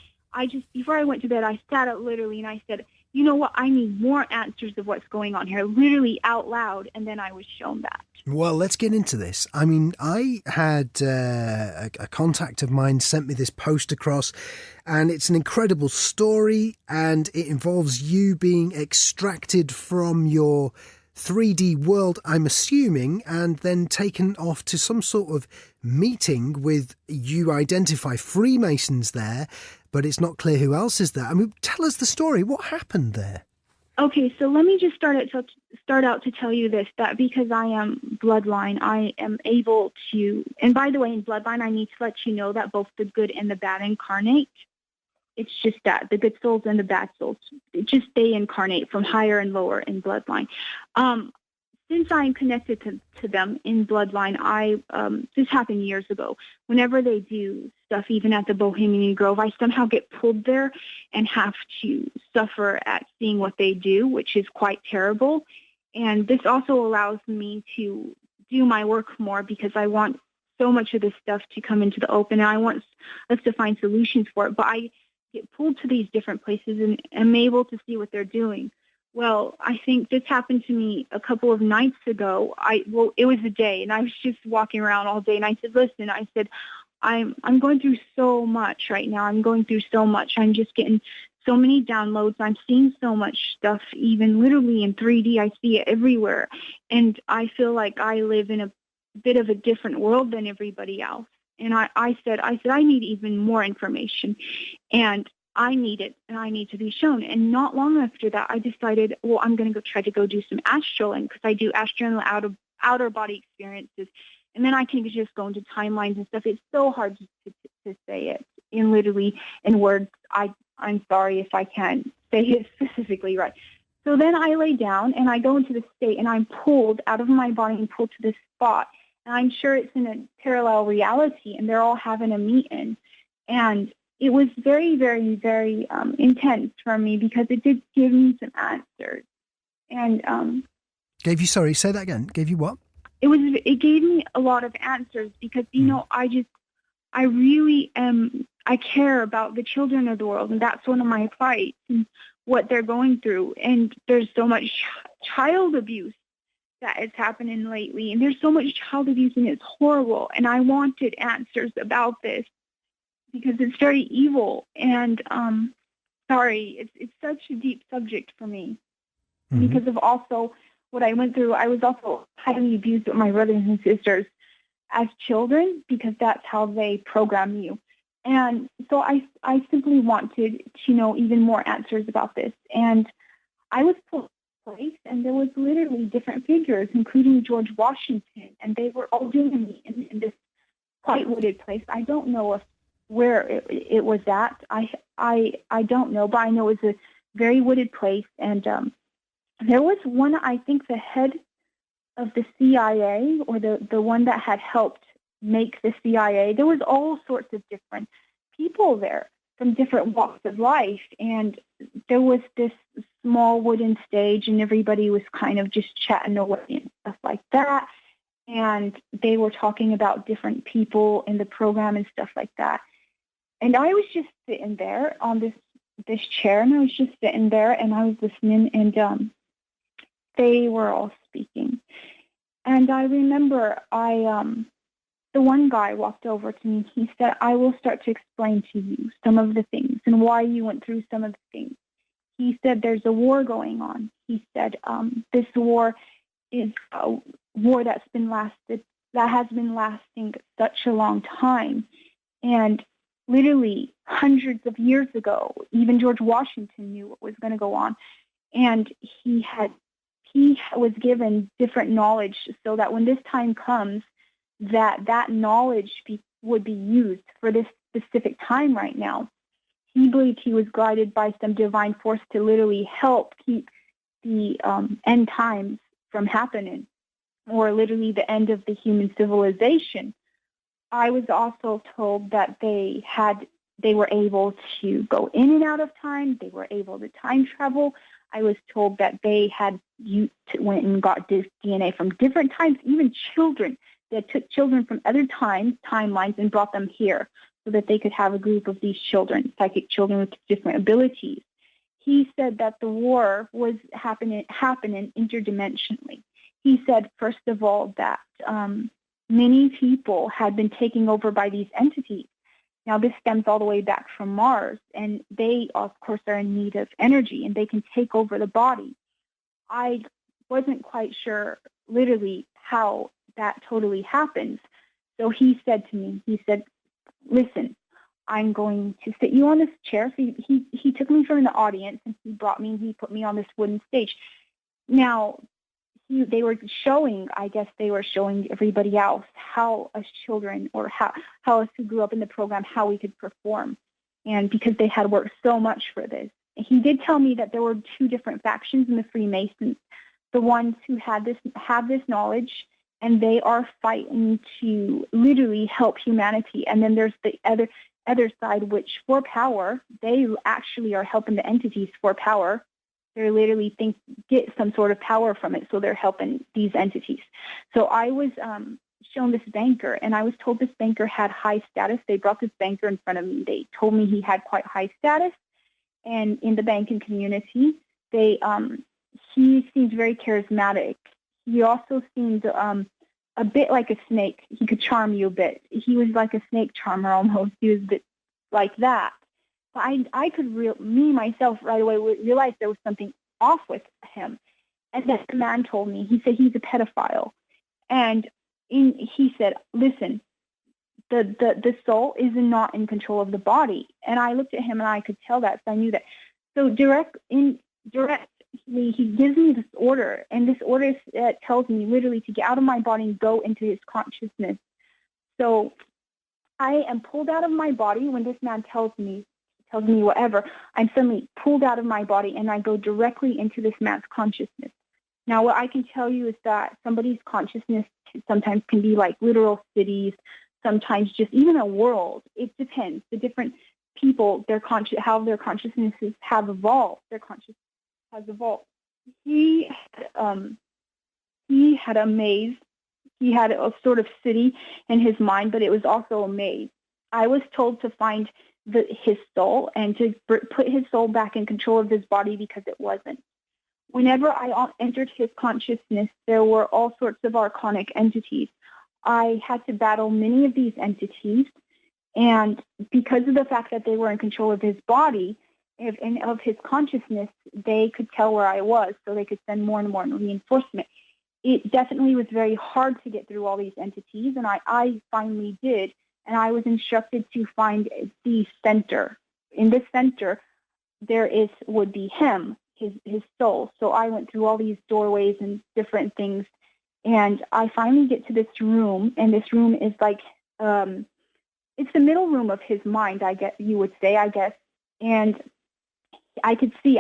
before I went to bed, I sat up literally and I said, you know what, I need more answers of what's going on here, literally out loud, and then I was shown that. Well, let's get into this. I had a contact of mine sent me this post across, and it's an incredible story, and it involves you being extracted from your 3D world, I'm assuming, and then taken off to some sort of meeting with, you identify Freemasons there, but it's not clear who else is there. Tell us the story. What happened there? Okay, so let me just start out to tell you this, that because I am bloodline, I am able to, and by the way, in bloodline, I need to let you know that both the good and the bad incarnate. It's just that the good souls and the bad souls, they incarnate from higher and lower in bloodline. Since I'm connected to them in bloodline, this happened years ago. Whenever they do stuff, even at the Bohemian Grove, I somehow get pulled there and have to suffer at seeing what they do, which is quite terrible. And this also allows me to do my work more, because I want so much of this stuff to come into the open, and I want us to find solutions for it. But I get pulled to these different places and am able to see what they're doing. Well, I think this happened to me a couple of nights ago. It was a day, and I was just walking around all day, and I said, listen, I'm going through so much right now. I'm going through so much. I'm just getting so many downloads. I'm seeing so much stuff, even literally in 3D. I see it everywhere. And I feel like I live in a bit of a different world than everybody else. And I said, I need even more information, and I need it, and I need to be shown. And not long after that, I decided, well, I'm going to try to go do some astraling, because I do astral and outer body experiences. And then I can just go into timelines and stuff. It's so hard to say it in words. I'm sorry if I can't say it specifically right. So then I lay down and I go into the state, and I'm pulled out of my body and pulled to this spot. And I'm sure it's in a parallel reality, and they're all having a meeting. And it was very, very, very intense for me, because it did give me some answers. And Gave you, sorry, say that again. Gave you what? It gave me a lot of answers, because, I really I care about the children of the world, and that's one of my fights, and what they're going through. And there's so much child abuse that is happening lately, and there's so much child abuse, and it's horrible. And I wanted answers about this, because it's very evil. And sorry, it's such a deep subject for me, because of also what I went through. I was also highly abused with my brothers and sisters as children, because that's how they program you. And so I simply wanted to know even more answers about this. And I was put in place, and there was literally different figures, including George Washington, and they were all doing me in this quite wooded place. I don't know where it was at. I don't know, but I know it was a very wooded place. And there was one, I think the head of the CIA, or the one that had helped make the CIA. There was all sorts of different people there from different walks of life. And there was this small wooden stage, and everybody was kind of just chatting away and stuff like that. And they were talking about different people in the program and stuff like that. And I was just sitting there on this chair, and I was just sitting there, and I was listening, and they were all speaking. And I remember the one guy walked over to me. He said, I will start to explain to you some of the things and why you went through some of the things. He said, there's a war going on. He said, this war is a war that has been lasting such a long time. And literally hundreds of years ago, even George Washington knew what was going to go on. And he was given different knowledge, so that when this time comes, that knowledge would be used for this specific time right now. He believed he was guided by some divine force to literally help keep the end times from happening, or literally the end of the human civilization. I was also told that they were able to go in and out of time. They were able to time travel. I was told that they went and got this DNA from different times, even children. They took children from other timelines, and brought them here so that they could have a group of these children, psychic children with different abilities. He said that the war was happening interdimensionally. He said, first of all, that many people had been taken over by these entities. Now, this stems all the way back from Mars, and they, of course, are in need of energy, and they can take over the body. I wasn't quite sure, literally, how that totally happens. So he said to me, listen, I'm going to sit you on this chair. So he took me from the audience, and he put me on this wooden stage. Now, they were showing everybody else how us children, or how us who grew up in the program, how we could perform. And because they had worked so much for this. He did tell me that there were two different factions in the Freemasons. The ones who have this knowledge, and they are fighting to literally help humanity. And then there's the other side, which for power, they actually are helping the entities for power. They literally get some sort of power from it, so they're helping these entities. So I was shown this banker, and I was told this banker had high status. They brought this banker in front of me. They told me he had quite high status, and in the banking community, he seemed very charismatic. He also seemed a bit like a snake. He could charm you a bit. He was like a snake charmer almost. He was a bit like that. I could myself right away realize there was something off with him. And then the man told me, he said he's a pedophile. And he said, listen, the soul is not in control of the body. And I looked at him and I could tell that, so I knew that. So directly, he gives me this order, and this order tells me literally to get out of my body and go into his consciousness. So I am pulled out of my body when this man tells me whatever. I'm suddenly pulled out of my body, and I go directly into this man's consciousness. Now, what I can tell you is that somebody's consciousness sometimes can be like literal cities, sometimes just even a world. It depends. The different people, how their consciousnesses have evolved. Their consciousness has evolved. He had a maze. He had a sort of city in his mind, but it was also a maze. I was told to find his soul and to put his soul back in control of his body because it wasn't. Whenever I entered his consciousness, there were all sorts of archonic entities. I had to battle many of these entities, and because of the fact that they were in control of his body and of his consciousness, they could tell where I was, so they could send more and more reinforcement. It definitely was very hard to get through all these entities, and I finally did, and I was instructed to find the center. In this center, would be him, his soul. So I went through all these doorways and different things, and I finally get to this room, and this room is like, it's the middle room of his mind, I guess you would say, I guess. And I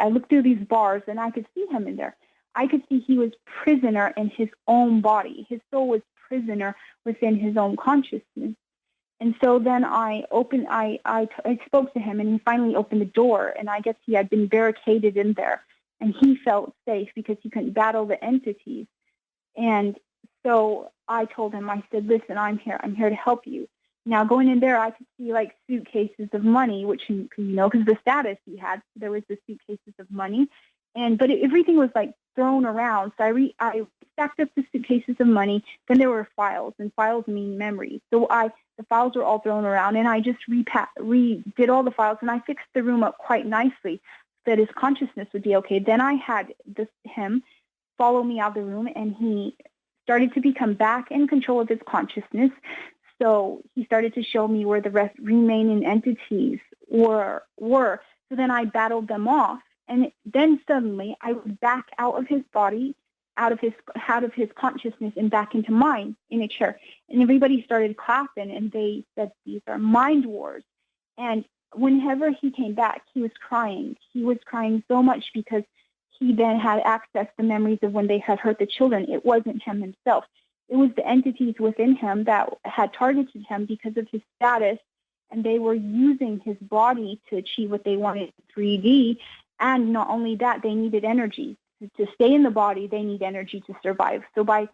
looked through these bars, and I could see him in there. I could see he was prisoner in his own body. His soul was prisoner within his own consciousness. And so then I spoke to him, and he finally opened the door, and I guess he had been barricaded in there, and he felt safe because he couldn't battle the entities. And so I told him, I said, listen, I'm here to help you. Now, going in there, I could see like suitcases of money, which, because the status he had, there was the suitcases of money, but everything was like thrown around. So I stacked up the suitcases of money. Then there were files, and files mean memories. So the files were all thrown around, and I just redid all the files, and I fixed the room up quite nicely so that his consciousness would be okay. Then I had him follow me out of the room, and he started to become back in control of his consciousness. So he started to show me where the remaining entities were. So then I battled them off, and then suddenly I was back out of his body, out of his consciousness, and back into mine in a chair. And everybody started clapping, and they said, these are mind wars. And whenever he came back, he was crying. He was crying so much because he then had access to memories of when they had hurt the children. It wasn't him himself. It was the entities within him that had targeted him because of his status, and they were using his body to achieve what they wanted in 3D. And not only that, they needed energy. To stay in the body, they need energy to survive. So by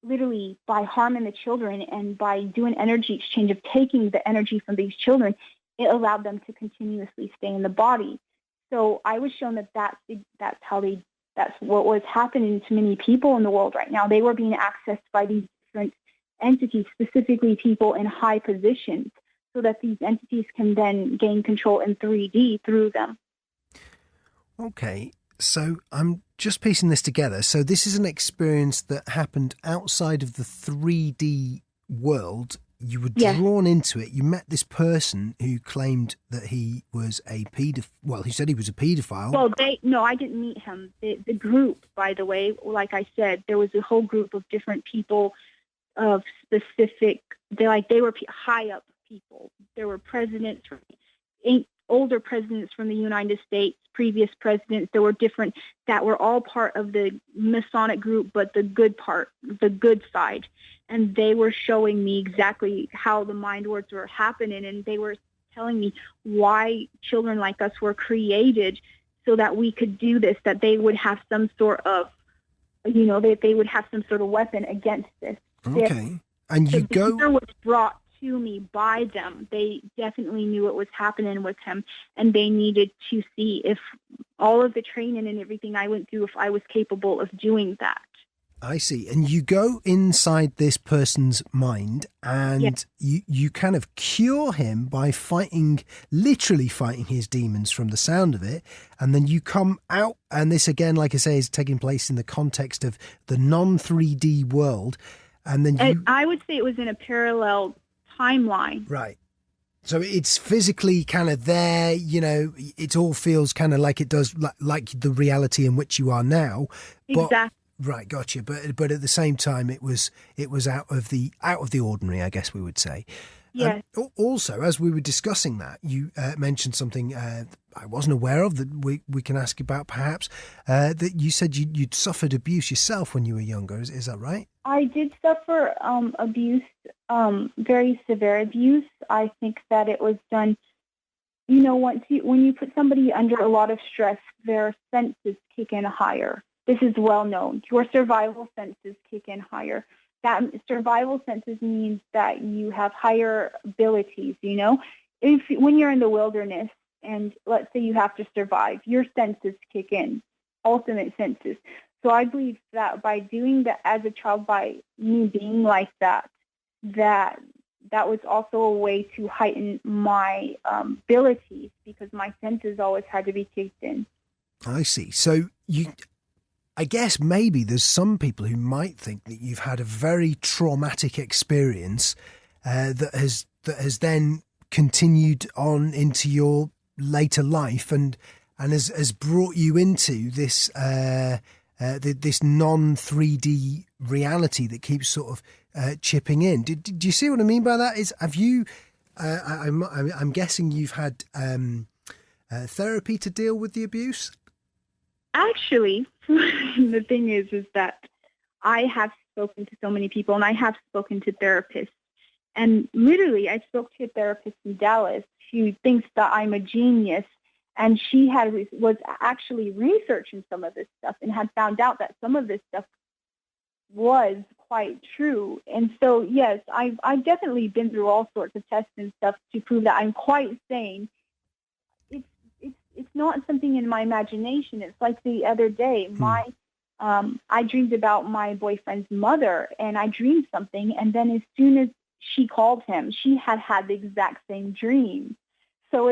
harming the children and by doing energy exchange of taking the energy from these children, it allowed them to continuously stay in the body. So I was shown that's what was happening to many people in the world right now. They were being accessed by these different entities, specifically people in high positions, so that these entities can then gain control in 3D through them. Okay, so I'm just piecing this together. So this is an experience that happened outside of the 3D world. You were drawn into it. You met this person who claimed that he was a paedophile. Well, he said he was a paedophile. Well, I didn't meet him. The group, by the way, like I said, there was a whole group of different people of specific. They were high up people. There were presidents, older presidents from the United States, previous presidents. There were different that were all part of the Masonic group, but the good side. And they were showing me exactly how the mind wars were happening, and they were telling me why children like us were created so that we could do this, that they would have some sort of, that they would have some sort of weapon against this. Okay. And you the fear was brought to me by them. They definitely knew what was happening with him, and they needed to see if all of the training and everything I went through, if I was capable of doing that. I see. And you go inside this person's mind, and you kind of cure him by literally fighting his demons from the sound of it. And then you come out, and this again, like I say, is taking place in the context of the non-3D world. And then I would say it was in a parallel timeline. Right. So it's physically kind of there, it all feels kind of like it does, like the reality in which you are now. But, Exactly. Right, gotcha. But at the same time, it was out of the ordinary, I guess we would say. Yes. Also, as we were discussing that, you mentioned something I wasn't aware of that we can ask about, perhaps. That you said you'd suffered abuse yourself when you were younger. Is that right? I did suffer abuse, very severe abuse. I think that it was done. When you put somebody under a lot of stress, their senses kick in higher. This is well known. Your survival senses kick in higher. That survival senses means that you have higher abilities. When you're in the wilderness and let's say you have to survive, your senses kick in, ultimate senses. So I believe that by doing that as a child, by me being like that was also a way to heighten my abilities because my senses always had to be kicked in. I see. So I guess maybe there's some people who might think that you've had a very traumatic experience that has then continued on into your later life and has brought you into this this non-3D reality that keeps sort of chipping in. Do you see what I mean by that? Have you? I'm guessing you've had therapy to deal with the abuse. Actually, the thing is that I have spoken to so many people, and I have spoken to therapists. And literally, I spoke to a therapist in Dallas who thinks that I'm a genius, and she was actually researching some of this stuff and had found out that some of this stuff was quite true. And so, yes, I've definitely been through all sorts of tests and stuff to prove that I'm quite sane. It's not something in my imagination. It's like the other day, I dreamed about my boyfriend's mother, and I dreamed something, and then as soon as she called him, she had the exact same dream. So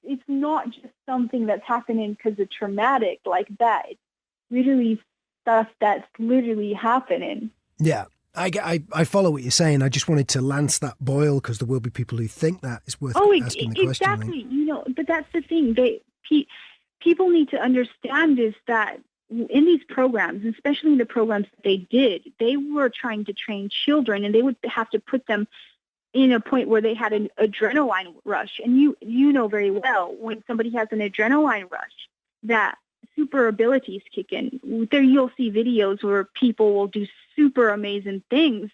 it's not just something that's happening because it's traumatic like that. It's literally stuff that's literally happening. Yeah. I follow what you're saying. I just wanted to lance that boil because there will be people who think that it's worth asking the question. Exactly. But that's the thing. People need to understand is that in these programs, especially in the programs that they did, they were trying to train children, and they would have to put them in a point where they had an adrenaline rush. And you know very well when somebody has an adrenaline rush that super abilities kick in. There you'll see videos where people will do super amazing things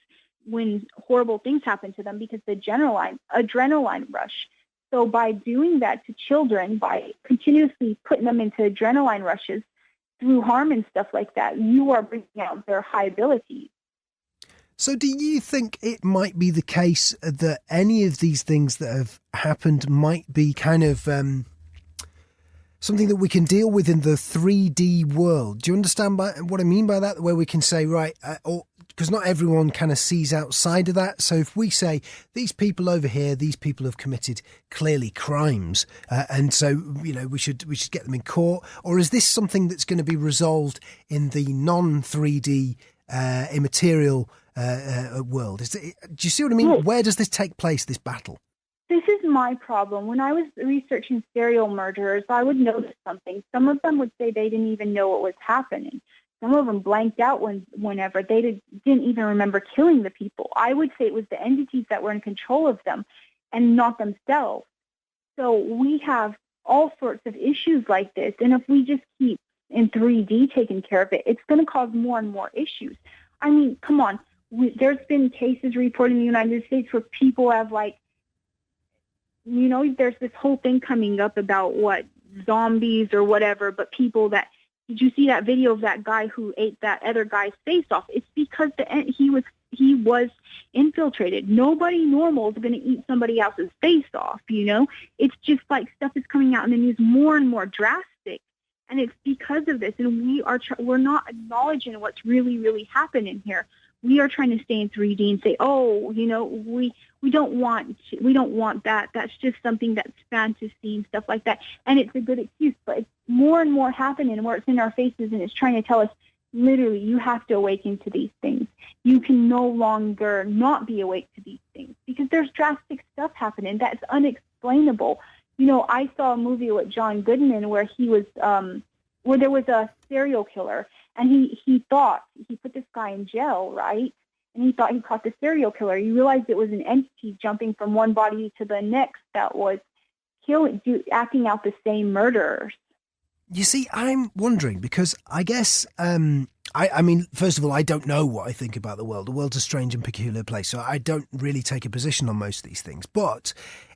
when horrible things happen to them because the adrenaline rush. So by doing that to children, by continuously putting them into adrenaline rushes through harm and stuff like that, you are bringing out their high abilities. So do you think it might be the case that any of these things that have happened might be kind of something that we can deal with in the 3D world? Do you understand what I mean by that? Where we can say, right, because not everyone kind of sees outside of that. So if we say these people over here, these people have committed clearly crimes, and so we should get them in court, or is this something that's going to be resolved in the non-3D immaterial world? Do you see what I mean? Well, where does this take place? This battle. This is my problem. When I was researching serial murderers, I would notice something. Some of them would say they didn't even know what was happening. Some of them blanked out whenever they didn't even remember killing the people. I would say it was the entities that were in control of them and not themselves. So we have all sorts of issues like this. And if we just keep in 3D taking care of it, it's going to cause more and more issues. I mean, come on. There's been cases reported in the United States where people have there's this whole thing coming up about zombies or whatever, but people that, did you see that video of that guy who ate that other guy's face off? It's because he was infiltrated. Nobody normal is going to eat somebody else's face off, It's just like stuff is coming out in the news more and more drastic, and it's because of this. And we're not acknowledging what's really, really happening here. We are trying to stay in 3D and say, we don't want that. That's just something that's fantasy and stuff like that. And it's a good excuse, but it's more and more happening where it's in our faces and it's trying to tell us, literally, you have to awaken to these things. You can no longer not be awake to these things because there's drastic stuff happening that's unexplainable. I saw a movie with John Goodman where he was where there was a serial killer, and he thought he put this guy in jail, right? And he thought he caught the serial killer. He realized it was an entity jumping from one body to the next that was acting out the same murders. You see, I'm wondering because I guess, I mean, first of all, I don't know what I think about the world. The world's a strange and peculiar place, so I don't really take a position on most of these things. But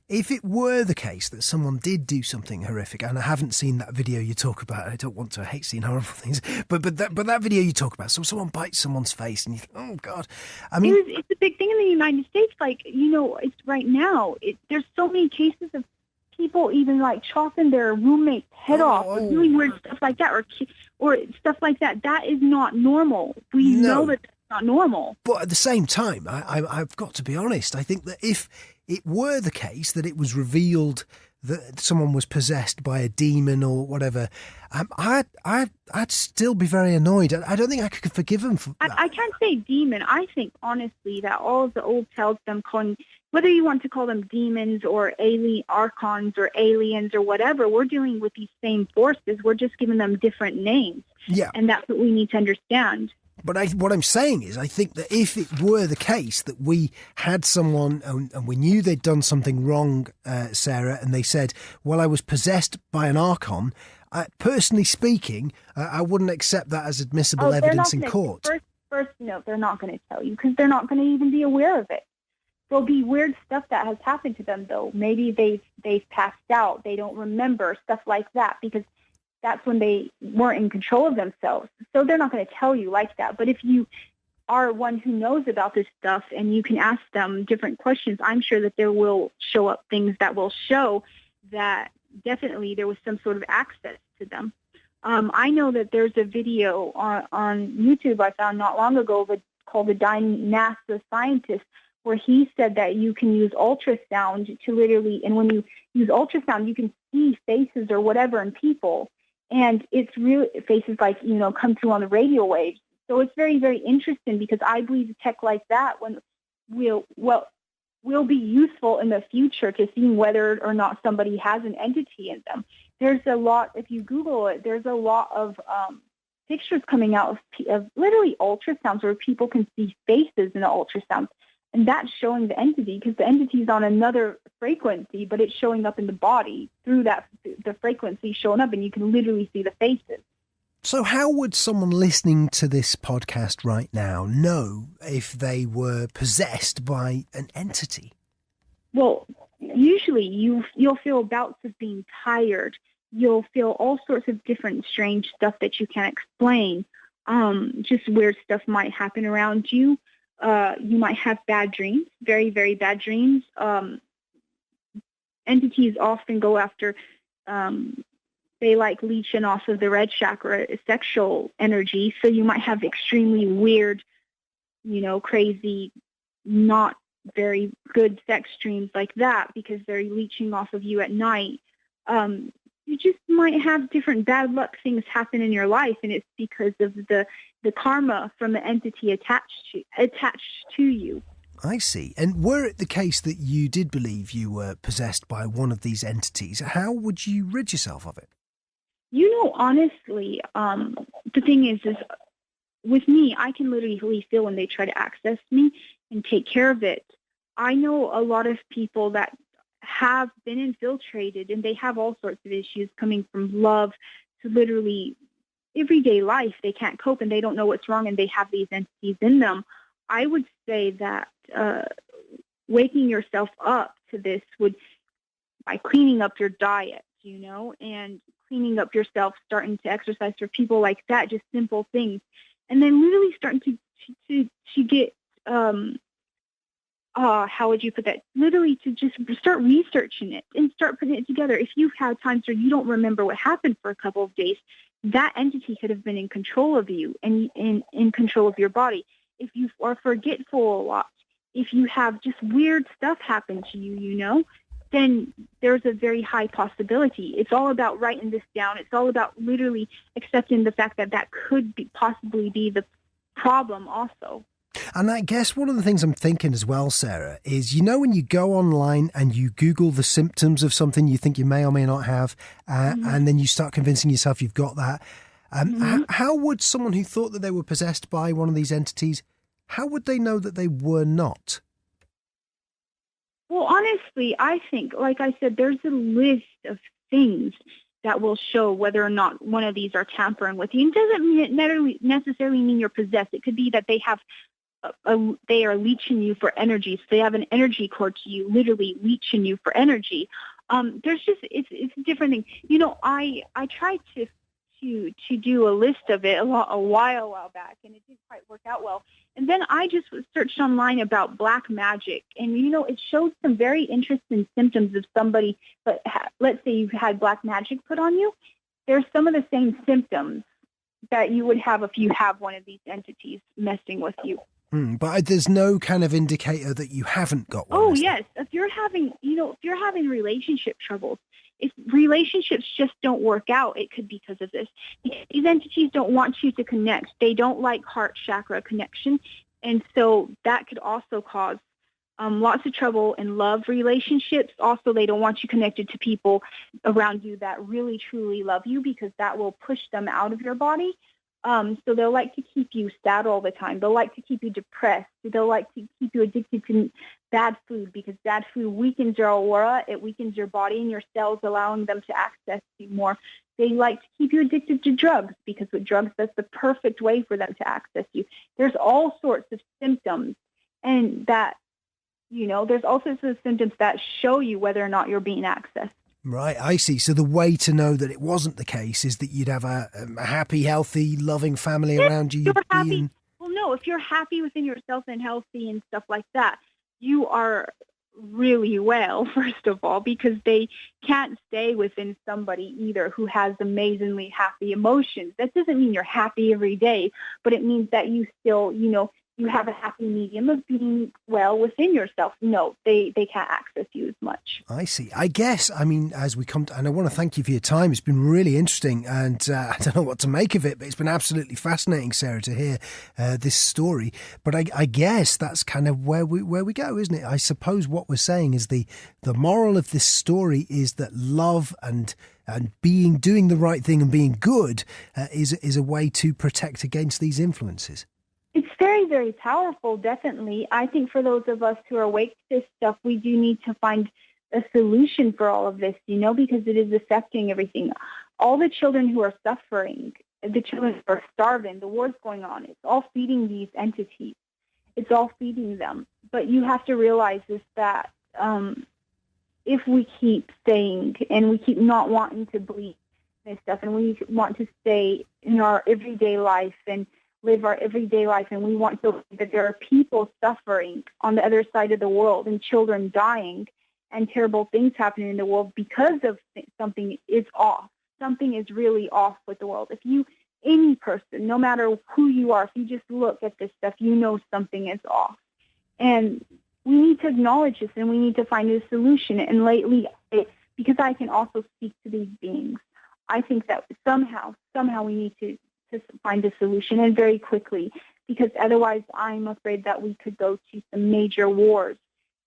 if it were the case that someone did do something horrific, and I haven't seen that video you talk about, I don't want to, I hate seeing horrible things, but that video you talk about, so someone bites someone's face and you think, oh God, I mean... It's a big thing in the United States, it's right now, there's so many cases of people even chopping their roommate's head off or doing weird stuff like that or stuff like that. That is not normal. We know that that's not normal. But at the same time, I've got to be honest, I think that if it were the case that it was revealed that someone was possessed by a demon or whatever, I'd still be very annoyed. I don't think I could forgive him for that. I can't say demon. I think, honestly, that all of the old tales, them calling, whether you want to call them demons or alien archons or aliens or whatever, we're dealing with these same forces. We're just giving them different names. Yeah. And that's what we need to understand. But what I'm saying is, I think that if it were the case that we had someone and we knew they'd done something wrong, Sarah, and they said, well, I was possessed by an archon, personally speaking, I wouldn't accept that as admissible evidence in court. First, no, they're not going to tell you because they're not going to even be aware of it. There'll be weird stuff that has happened to them, though. Maybe they've passed out. They don't remember, stuff like that, because that's when they weren't in control of themselves. So they're not going to tell you like that. But if you are one who knows about this stuff and you can ask them different questions, I'm sure that there will show up things that will show that definitely there was some sort of access to them. I know that there's a video on YouTube I found not long ago called The Dying NASA Scientist, where he said that you can use ultrasound to literally, and when you use ultrasound, you can see faces or whatever in people. And it's really faces come through on the radio waves. So it's very, very interesting because I believe tech like that will be useful in the future to seeing whether or not somebody has an entity in them. There's a lot, if you Google it, there's a lot of pictures coming out of literally ultrasounds where people can see faces in the ultrasounds. And that's showing the entity because the entity is on another frequency, but it's showing up in the body through the frequency showing up, and you can literally see the faces. So how would someone listening to this podcast right now know if they were possessed by an entity? Well, usually you'll feel bouts of being tired. You'll feel all sorts of different strange stuff that you can't explain. Just weird stuff might happen around you. You might have bad dreams, very, very bad dreams. Entities often go after, they like leeching off of the red chakra, sexual energy. So you might have extremely weird, crazy, not very good sex dreams like that because they're leeching off of you at night. You just might have different bad luck things happen in your life, and it's because of the karma from the entity attached to you. I see. And were it the case that you did believe you were possessed by one of these entities, how would you rid yourself of it? Honestly, the thing is with me, I can literally feel when they try to access me and take care of it. I know a lot of people that have been infiltrated and they have all sorts of issues coming from love to literally everyday life. They can't cope and they don't know what's wrong and they have these entities in them. I would say that waking yourself up to this would, by cleaning up your diet, and cleaning up yourself, starting to exercise for people like that, just simple things. And then literally starting to get, how would you put that? Literally to just start researching it and start putting it together. If you've had times where you don't remember what happened for a couple of days, that entity could have been in control of you and in control of your body. If you are forgetful a lot, if you have just weird stuff happen to you, then there's a very high possibility. It's all about writing this down. It's all about literally accepting the fact that could possibly be the problem also. And I guess one of the things I'm thinking as well, Sarah, is, when you go online and you Google the symptoms of something you think you may or may not have, and then you start convincing yourself you've got that, how would someone who thought that they were possessed by one of these entities, how would they know that they were not? Well, honestly, I think, like I said, there's a list of things that will show whether or not one of these are tampering with you. It doesn't necessarily mean you're possessed. It could be that they have they are leeching you for energy. So they have an energy cord to you, literally leeching you for energy. There's just it's a different thing. I tried to do a list of it a while back, and it didn't quite work out well. And then I just searched online about black magic, and it showed some very interesting symptoms of somebody. But let's say you've had black magic put on you. There's some of the same symptoms that you would have if you have one of these entities messing with you. But there's no kind of indicator that you haven't got one. Oh yes, if you're having relationship troubles, if relationships just don't work out, it could be because of this. These entities don't want you to connect. They don't like heart chakra connection. And so that could also cause lots of trouble in love relationships. Also, they don't want you connected to people around you that really, truly love you, because that will push them out of your body. So they'll like to keep you sad all the time. They'll like to keep you depressed. They'll like to keep you addicted to bad food, because bad food weakens your aura. It weakens your body and your cells, allowing them to access you more. They like to keep you addicted to drugs, because with drugs, that's the perfect way for them to access you. There's all sorts of symptoms, and that, there's all sorts of symptoms that show you whether or not you're being accessed. Right, I see. So the way to know that it wasn't the case is that you'd have a happy, healthy, loving family around you. You're happy. Well, no, if you're happy within yourself and healthy and stuff like that, you are really well, first of all, because they can't stay within somebody either who has amazingly happy emotions. That doesn't mean you're happy every day, but it means that you still, you have a happy medium of being well within yourself. No, they can't access you as much. I see. I guess, as we come to, and I want to thank you for your time. It's been really interesting, and I don't know what to make of it, but it's been absolutely fascinating, Sarah, to hear this story. But I guess that's kind of where we go, isn't it? I suppose what we're saying is the moral of this story is that love and doing the right thing and being good is a way to protect against these influences. It's very, very powerful, definitely. I think for those of us who are awake to this stuff, we do need to find a solution for all of this, because it is affecting everything. All the children who are suffering, the children who are starving, the wars going on, it's all feeding these entities. It's all feeding them. But you have to realize is that if we keep saying and we keep not wanting to believe this stuff, and we want to stay in our everyday life and live our everyday life, and we want to believe that there are people suffering on the other side of the world and children dying and terrible things happening in the world because of something is off. Something is really off with the world. If any person, no matter who you are, if you just look at this stuff, something is off. And we need to acknowledge this, and we need to find a solution. And lately, because I can also speak to these beings, I think that somehow we need to find a solution, and very quickly, because otherwise I'm afraid that we could go to some major wars,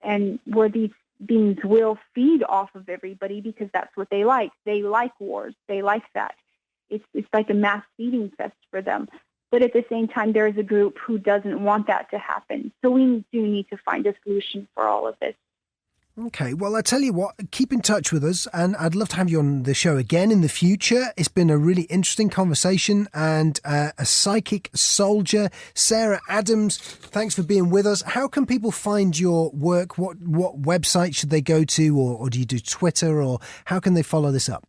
and where these beings will feed off of everybody, because that's what they like. They like wars. They like that. It's like a mass feeding fest for them. But at the same time, there is a group who doesn't want that to happen. So we do need to find a solution for all of this. Okay, well, I tell you what, keep in touch with us, and I'd love to have you on the show again in the future. It's been a really interesting conversation, and a psychic soldier, Sarah Adams, thanks for being with us. How can people find your work? What website should they go to, or do you do Twitter, or how can they follow this up?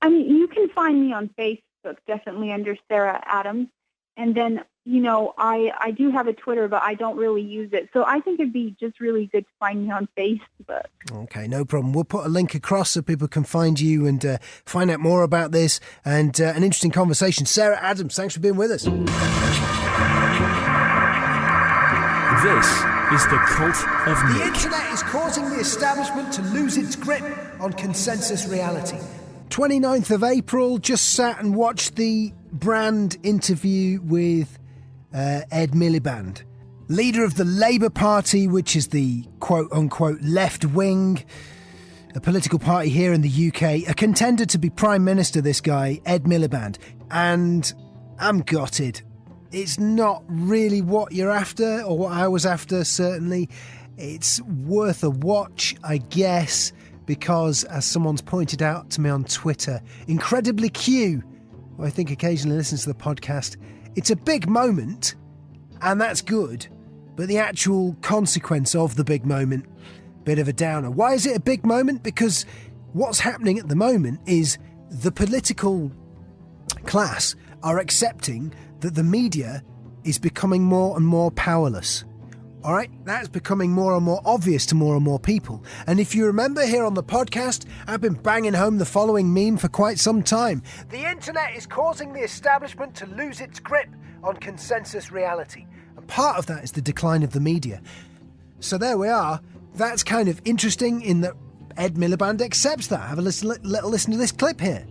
You can find me on Facebook, definitely under Sarah Adams. And then, I do have a Twitter, but I don't really use it. So I think it'd be just really good to find me on Facebook. Okay, no problem. We'll put a link across so people can find you and find out more about this, and an interesting conversation. Sarah Adams, thanks for being with us. This is the Cult of Nick. The internet is causing the establishment to lose its grip on consensus reality. 29th of April, just sat and watched the Brand interview with Ed Miliband. leader of the Labour Party, which is the quote-unquote left wing, a political party here in the UK, a contender to be Prime Minister, this guy, Ed Miliband. And I'm gutted. It's not really what you're after, or what I was after, certainly. It's worth a watch, I guess, because, as someone's pointed out to me on Twitter, Incredibly Q, who I think occasionally listens to the podcast, it's a big moment, and that's good, but the actual consequence of the big moment, bit of a downer. Why is it a big moment? Because what's happening at the moment is the political class are accepting that the media is becoming more and more powerless. All right, that's becoming more and more obvious to more and more people. And if you remember here on the podcast, I've been banging home the following meme for quite some time. The internet is causing the establishment to lose its grip on consensus reality. And part of that is the decline of the media. So there we are. That's kind of interesting in that Ed Miliband accepts that. Have a little listen to this clip here.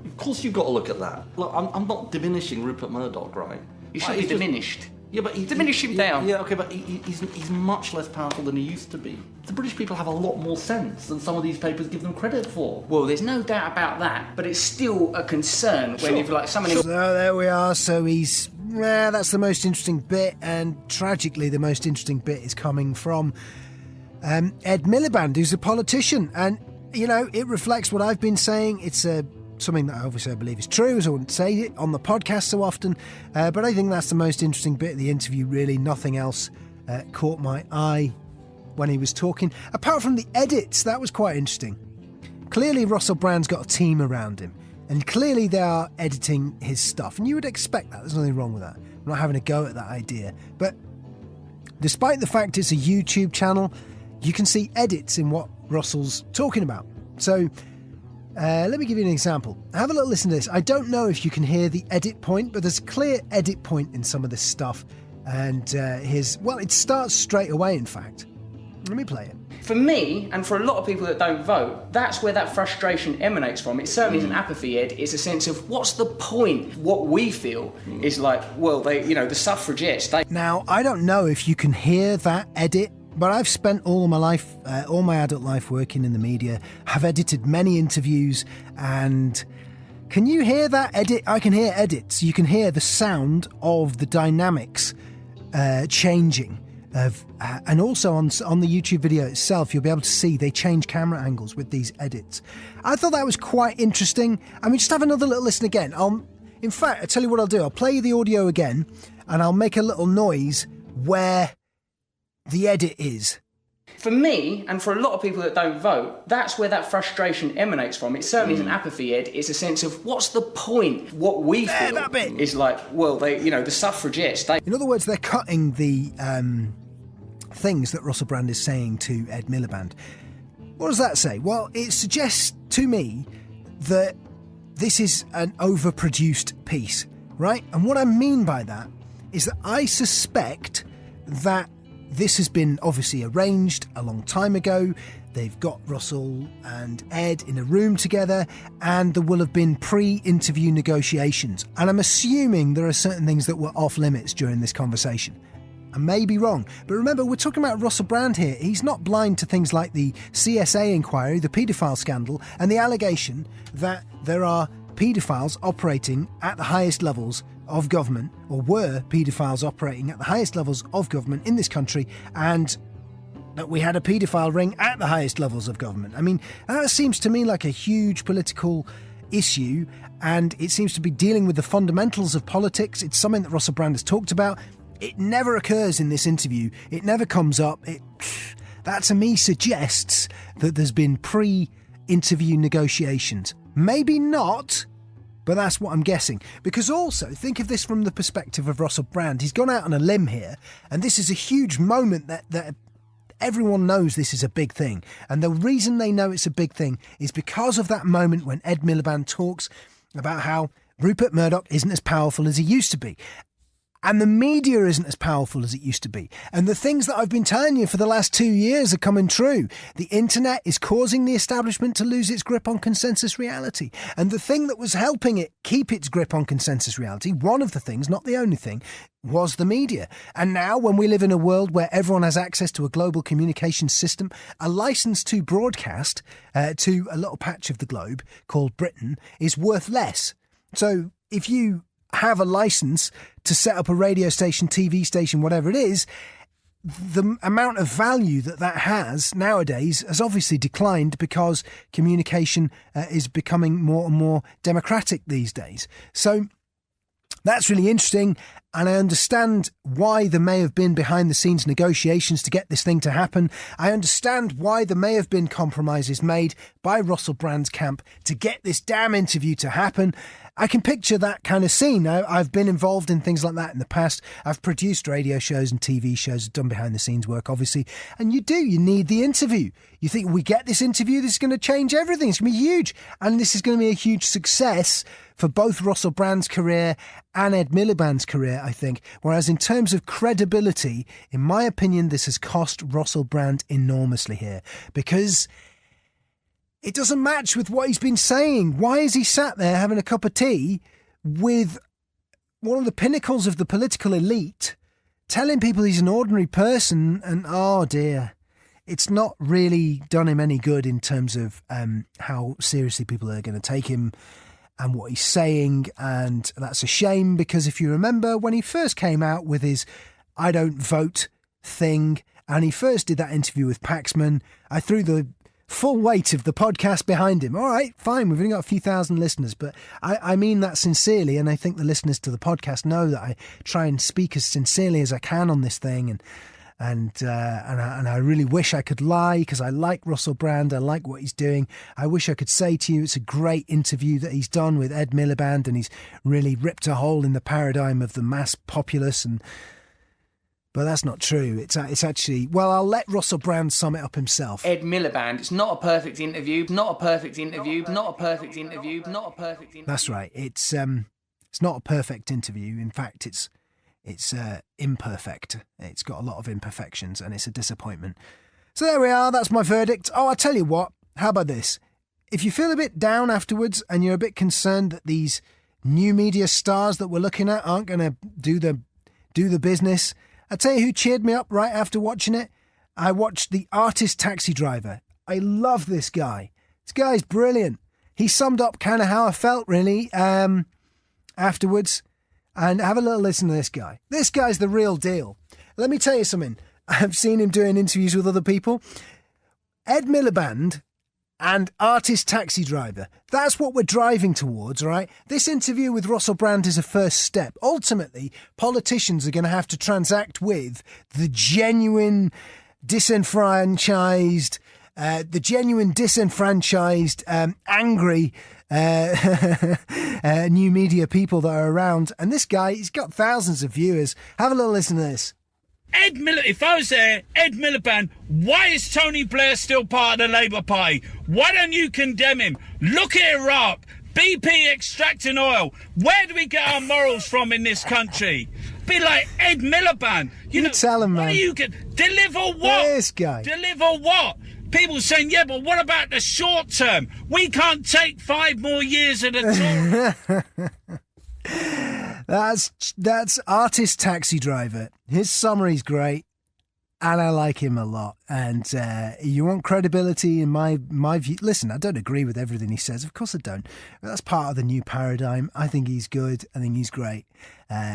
Of course you've got to look at that. Look, I'm not diminishing Rupert Murdoch, right? He should be diminished. Yeah, but diminish him down. Yeah, okay, but he's much less powerful than he used to be. The British people have a lot more sense than some of these papers give them credit for. Well, there's no doubt about that, but it's still a concern when you've like someone. So there we are. So that's the most interesting bit, and tragically, the most interesting bit is coming from Ed Miliband, who's a politician, and you know it reflects what I've been saying. It's something that obviously I believe is true, as I wouldn't say it on the podcast so often, but I think that's the most interesting bit of the interview, really. Nothing else caught my eye when he was talking, apart from the edits. That was quite interesting. Clearly Russell Brand's got a team around him, and clearly they are editing his stuff, and you would expect that. There's nothing wrong with that. I'm not having a go at that idea, but despite the fact it's a YouTube channel, you can see edits in what Russell's talking about. So let me give you an example. Have a little listen to this. I don't know if you can hear the edit point, but there's a clear edit point in some of this stuff. And it starts straight away, in fact. Let me play it. For me, and for a lot of people that don't vote, that's where that frustration emanates from. It certainly isn't apathy, Ed. It's a sense of, what's the point? What we feel is like, well, the suffragettes, Now, I don't know if you can hear that edit, but I've spent all my life, all my adult life working in the media. Have edited many interviews, and can you hear that edit? I can hear edits. You can hear the sound of the dynamics changing. And also on the YouTube video itself, you'll be able to see they change camera angles with these edits. I thought that was quite interesting. I mean, just have another little listen again. In fact, I'll tell you what I'll do. I'll play the audio again, and I'll make a little noise where the edit is. For me, and for a lot of people that don't vote, that's where that frustration emanates from. It certainly isn't apathy, Ed. It's a sense of, what's the point? What we feel is like, well, the suffragettes. In other words, they're cutting the things that Russell Brand is saying to Ed Miliband. What does that say? Well, it suggests to me that this is an overproduced piece, right? And what I mean by that is that I suspect that this has been obviously arranged a long time ago. They've got Russell and Ed in a room together, and there will have been pre-interview negotiations. And I'm assuming there are certain things that were off limits during this conversation. I may be wrong, but remember, we're talking about Russell Brand here. He's not blind to things like the CSA inquiry, the paedophile scandal, and the allegation that there are paedophiles operating at the highest levels of government, or were paedophiles operating at the highest levels of government in this country, and that we had a paedophile ring at the highest levels of government. I mean, that seems to me like a huge political issue, and it seems to be dealing with the fundamentals of politics. It's something that Russell Brand has talked about. It never occurs in this interview. It never comes up. That to me suggests that there's been pre-interview negotiations. Maybe not, but that's what I'm guessing. Because also, think of this from the perspective of Russell Brand. He's gone out on a limb here, and this is a huge moment that everyone knows this is a big thing. And the reason they know it's a big thing is because of that moment when Ed Miliband talks about how Rupert Murdoch isn't as powerful as he used to be. And the media isn't as powerful as it used to be. And the things that I've been telling you for the last 2 years are coming true. The internet is causing the establishment to lose its grip on consensus reality. And the thing that was helping it keep its grip on consensus reality, one of the things, not the only thing, was the media. And now, when we live in a world where everyone has access to a global communications system, a license to broadcast to a little patch of the globe called Britain is worth less. So if you have a license to set up a radio station, TV station, whatever it is, the amount of value that has nowadays has obviously declined because communication is becoming more and more democratic these days. So that's really interesting, and I understand why there may have been behind-the-scenes negotiations to get this thing to happen. I understand why there may have been compromises made by Russell Brand's camp to get this damn interview to happen. I can picture that kind of scene. I've been involved in things like that in the past. I've produced radio shows and TV shows, done behind-the-scenes work, obviously. And you need the interview. You think, we get this interview, this is going to change everything. It's going to be huge. And this is going to be a huge success for both Russell Brand's career and Ed Miliband's career, I think. Whereas in terms of credibility, in my opinion, this has cost Russell Brand enormously here. Because it doesn't match with what he's been saying. Why is he sat there having a cup of tea with one of the pinnacles of the political elite, telling people he's an ordinary person? And, oh dear, it's not really done him any good in terms of how seriously people are going to take him and what he's saying. And that's a shame, because if you remember when he first came out with his I don't vote thing, and he first did that interview with Paxman, I threw the full weight of the podcast behind him. All right, fine, we've only got a few thousand listeners, but I mean that sincerely, and I think the listeners to the podcast know that I try and speak as sincerely as I can on this thing, and I really wish I could lie, because I like Russell Brand, I like what he's doing. I wish I could say to you it's a great interview that he's done with Ed Miliband, and he's really ripped a hole in the paradigm of the mass populace, but that's not true. It's actually, well, I'll let Russell Brand sum it up himself. Ed Miliband, it's not a perfect interview, not a perfect interview, not a perfect interview, not a perfect interview. That's right. It's not a perfect interview. In fact, it's imperfect. It's got a lot of imperfections, and it's a disappointment. So there we are. That's my verdict. Oh, I tell you what. How about this? If you feel a bit down afterwards and you're a bit concerned that these new media stars that we're looking at aren't going to do the business, I tell you who cheered me up right after watching it. I watched The Artist Taxi Driver. I love this guy. This guy's brilliant. He summed up kind of how I felt, really, afterwards. And have a little listen to this guy. This guy's the real deal. Let me tell you something. I've seen him doing interviews with other people. Ed Miliband and Artist Taxi Driver. That's what we're driving towards, right? This interview with Russell Brand is a first step. Ultimately, politicians are going to have to transact with the genuine disenfranchised, angry new media people that are around. And this guy, he's got thousands of viewers. Have a little listen to this. If I was there, Ed Miliband, why is Tony Blair still part of the Labour Party? Why don't you condemn him? Look at Iraq, BP extracting oil. Where do we get our morals from in this country? Be like Ed Miliband. You tell him, man. Deliver what? This guy. Deliver what? People saying, yeah, but what about the short term? We can't take 5 more years at a time. That's Artist Taxi Driver. His summary's great, and I like him a lot. And you want credibility in my view. Listen, I don't agree with everything he says. Of course I don't. But that's part of the new paradigm. I think he's good. I think he's great.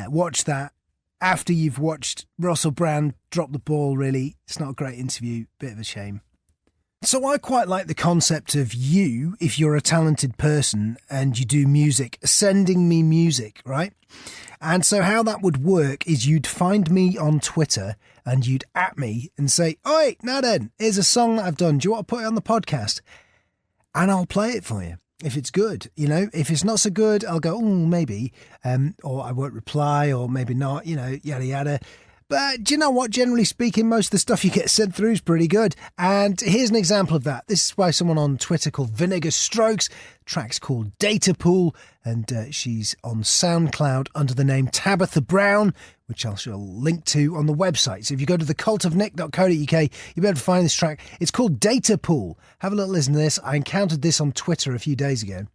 Watch that after you've watched Russell Brand drop the ball, really. It's not a great interview. Bit of a shame. So I quite like the concept of you, if you're a talented person and you do music, sending me music, right? And so how that would work is you'd find me on Twitter and you'd at me and say, "Oi, now then, here's a song that I've done. Do you want to put it on the podcast?" And I'll play it for you. If it's good, if it's not so good, I'll go, maybe, or I won't reply, or maybe not, yada, yada. But do you know what? Generally speaking, most of the stuff you get sent through is pretty good. And here's an example of that. This is by someone on Twitter called Vinegar Strokes. Track's called Data Pool, and she's on SoundCloud under the name Tabitha Brown, which I shall link to on the website. So if you go to thecultofnick.co.uk, you'll be able to find this track. It's called Data Pool. Have a little listen to this. I encountered this on Twitter a few days ago.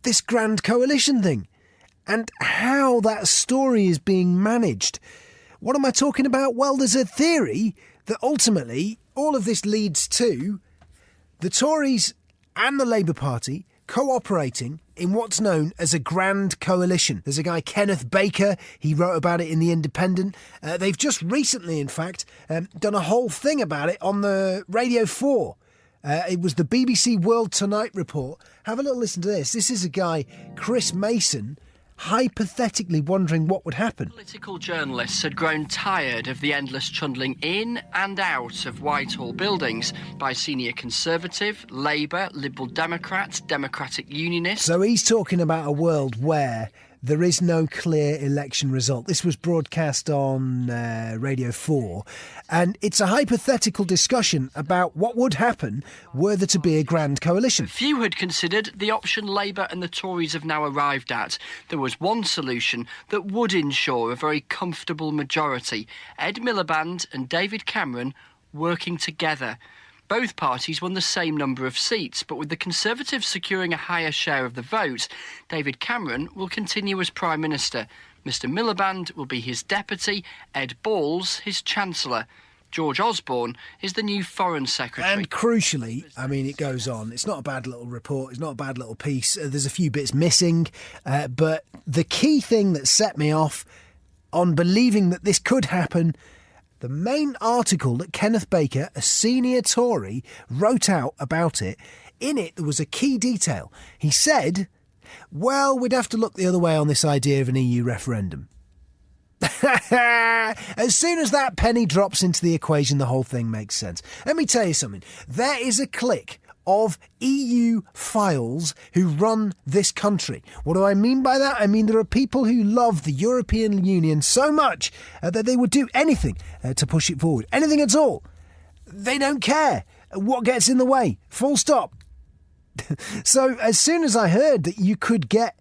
This grand coalition thing and how that story is being managed. What am I talking about? Well, there's a theory that ultimately all of this leads to the Tories and the Labour Party cooperating in what's known as a grand coalition. There's a guy, Kenneth Baker, he wrote about it in The Independent. They've just recently, in fact, done a whole thing about it on the Radio 4. It was the BBC World Tonight report. Have a little listen to this. This is a guy, Chris Mason, hypothetically wondering what would happen. Political journalists had grown tired of the endless trundling in and out of Whitehall buildings by senior Conservative, Labour, Liberal Democrats, Democratic Unionists. So he's talking about a world where there is no clear election result. This was broadcast on Radio 4, and it's a hypothetical discussion about what would happen were there to be a grand coalition. Few had considered the option Labour and the Tories have now arrived at. There was one solution that would ensure a very comfortable majority: Ed Miliband and David Cameron working together. Both parties won the same number of seats, but with the Conservatives securing a higher share of the vote, David Cameron will continue as Prime Minister. Mr Miliband will be his deputy, Ed Balls his Chancellor. George Osborne is the new Foreign Secretary. And crucially, I mean, it goes on. It's not a bad little report. It's not a bad little piece. There's a few bits missing. But the key thing that set me off on believing that this could happen, the main article that Kenneth Baker, a senior Tory, wrote out about it, in it there was a key detail. He said, well, we'd have to look the other way on this idea of an EU referendum. As soon as that penny drops into the equation, the whole thing makes sense. Let me tell you something. There is a clique of EU files who run this country. What do I mean by that? I mean there are people who love the European Union so much that they would do anything to push it forward. Anything at all. They don't care what gets in the way. Full stop. So as soon as I heard that you could get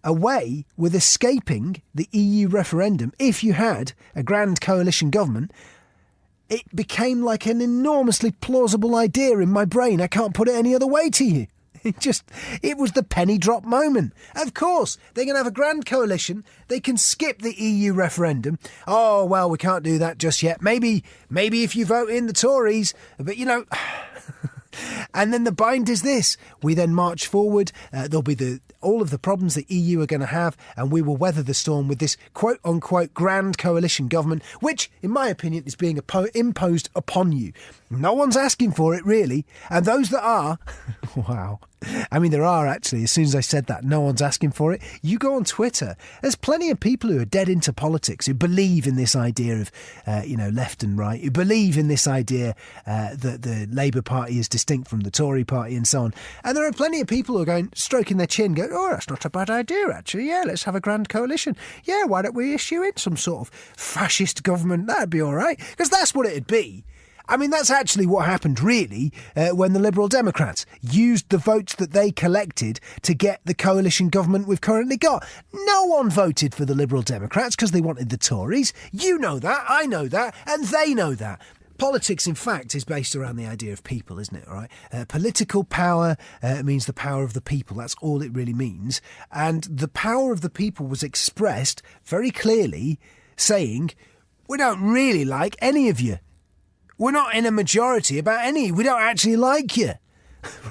away with escaping the EU referendum if you had a grand coalition government, it became like an enormously plausible idea in my brain. I can't put it any other way to you. It was the penny drop moment. Of course, they're going to have a grand coalition. They can skip the EU referendum. Oh, well, we can't do that just yet. Maybe if you vote in the Tories, but And then the bind is this. We then march forward. There'll be all of the problems the EU are going to have, and we will weather the storm with this quote-unquote grand coalition government, which, in my opinion, is being imposed upon you. No one's asking for it, really. And those that are... wow. I mean, there are actually. As soon as I said that, no one's asking for it. You go on Twitter, there's plenty of people who are dead into politics, who believe in this idea of, left and right, who believe in this idea that the Labour Party is distinct from the Tory Party and so on. And there are plenty of people who are going, stroking their chin, going, oh, that's not a bad idea, actually. Yeah, let's have a grand coalition. Yeah, why don't we issue in some sort of fascist government? That'd be all right. Because that's what it'd be. I mean, that's actually what happened, really, when the Liberal Democrats used the votes that they collected to get the coalition government we've currently got. No one voted for the Liberal Democrats because they wanted the Tories. You know that, I know that, and they know that. Politics, in fact, is based around the idea of people, isn't it, right? Political power means the power of the people. That's all it really means. And the power of the people was expressed very clearly, saying, we don't really like any of you. We're not in a majority about any. We don't actually like you,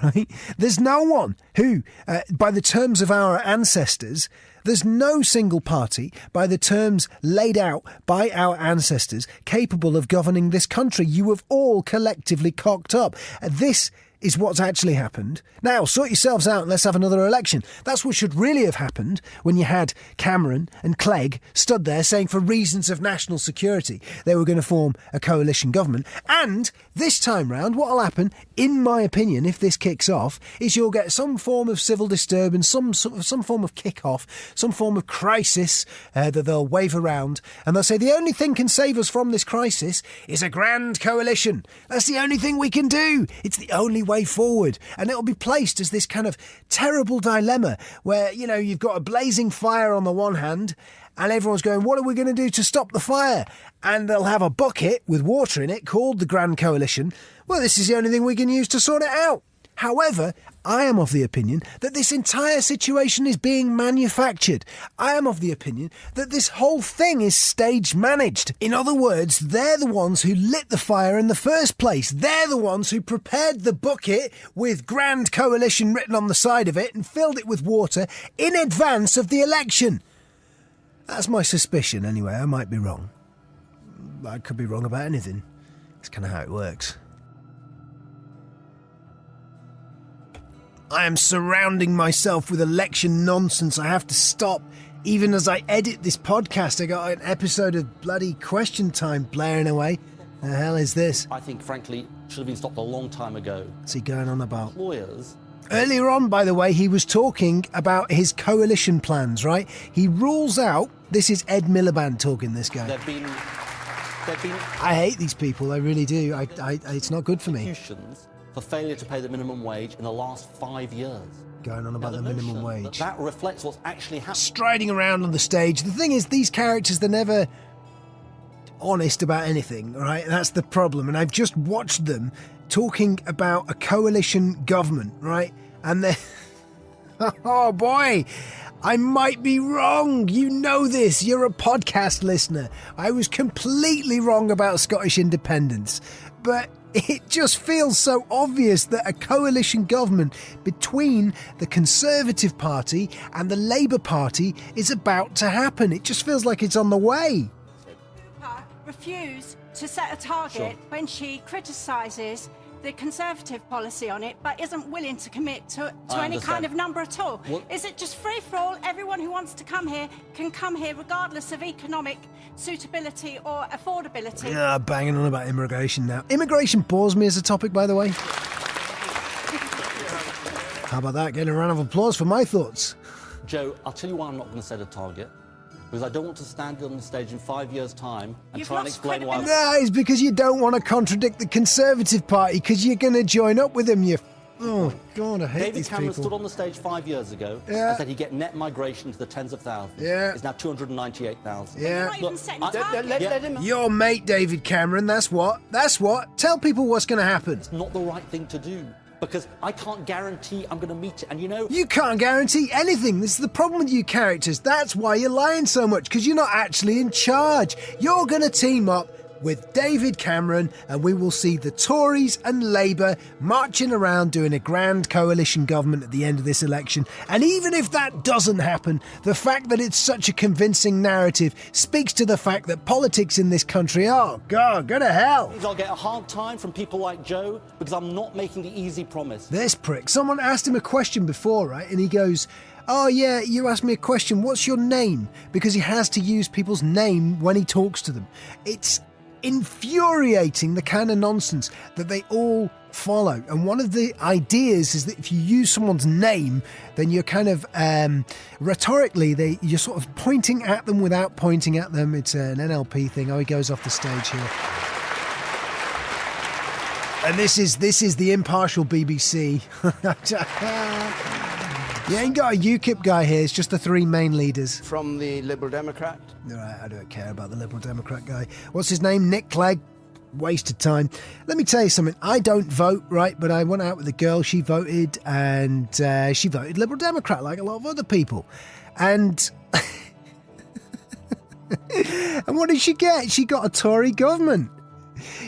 right? There's no one who, by the terms of our ancestors, there's no single party, by the terms laid out by our ancestors, capable of governing this country. You have all collectively cocked up. This is what's actually happened. Now, sort yourselves out and let's have another election. That's what should really have happened when you had Cameron and Clegg stood there saying for reasons of national security they were going to form a coalition government. And this time round, what will happen, in my opinion, if this kicks off, is you'll get some form of civil disturbance, some form of kick-off, some form of crisis that they'll wave around, and they'll say the only thing can save us from this crisis is a grand coalition. That's the only thing we can do. It's the only way forward. And it'll be placed as this kind of terrible dilemma where, you've got a blazing fire on the one hand and everyone's going, what are we going to do to stop the fire? And they'll have a bucket with water in it called the Grand Coalition. Well, this is the only thing we can use to sort it out. However, I am of the opinion that this entire situation is being manufactured. I am of the opinion that this whole thing is stage managed. In other words, they're the ones who lit the fire in the first place. They're the ones who prepared the bucket with Grand Coalition written on the side of it and filled it with water in advance of the election. That's my suspicion anyway. I might be wrong. I could be wrong about anything. That's kind of how it works. I am surrounding myself with election nonsense. I have to stop. Even as I edit this podcast, I got an episode of bloody Question Time blaring away. The hell is this? I think, frankly, should have been stopped a long time ago. What's he going on about? Lawyers. Earlier on, by the way, he was talking about his coalition plans, right? He rules out... This is Ed Miliband talking, this guy. They've been I hate these people, I really do. It's not good for me. For failure to pay the minimum wage in the last 5 years. Going on about the minimum wage. That reflects what's actually happening. Striding around on the stage. The thing is, these characters, they're never honest about anything, right? That's the problem. And I've just watched them talking about a coalition government, right? And they're... oh, boy. I might be wrong. You know this. You're a podcast listener. I was completely wrong about Scottish independence. But... it just feels so obvious that a coalition government between the Conservative Party and the Labour Party is about to happen. It just feels like it's on the way. Refuse to set a target when she criticises the Conservative policy on it, but isn't willing to commit to any kind of number at all. Is it just free for all? Everyone who wants to come here can come here regardless of economic suitability or affordability? Yeah, banging on about immigration now. Immigration bores me as a topic, by the way. How about that? Getting a round of applause for my thoughts. Joe, I'll tell you why I'm not going to set a target. Because I don't want to stand on the stage in 5 years' time and try and explain why... No, it's because you don't want to contradict the Conservative Party, because you're going to join up with them, you... Oh, God, I hate David these Cameron people. stood on the stage 5 years ago and said he'd get net migration to the tens of thousands. Yeah. It's now 298,000. Yeah. Let him... Your mate, David Cameron, that's what. That's what. Tell people what's going to happen. It's not the right thing to do. Because I can't guarantee I'm going to meet it. And you know... You can't guarantee anything. This is the problem with you characters. That's why you're lying so much, because you're not actually in charge. You're going to team up with David Cameron, and we will see the Tories and Labour marching around doing a grand coalition government at the end of this election. And even if that doesn't happen, the fact that it's such a convincing narrative speaks to the fact that politics in this country, oh God, go to hell. I'll get a hard time from people like Joe because I'm not making the easy promise. This prick, someone asked him a question before, right? And he goes, oh yeah, you asked me a question, what's your name? Because he has to use people's name when he talks to them. It's infuriating, the kind of nonsense that they all follow. And one of the ideas is that if you use someone's name, then you're kind of rhetorically you're sort of pointing at them without pointing at them. It's an NLP thing. Oh, he goes off the stage here. And this is the impartial BBC. You ain't got a UKIP guy here, it's just the three main leaders. From the Liberal Democrat? All right, I don't care about the Liberal Democrat guy. What's his name? Nick Clegg. Wasted time. Let me tell you something. I don't vote, right? But I went out with a girl, she voted, and she voted Liberal Democrat like a lot of other people. And... and what did she get? She got a Tory government.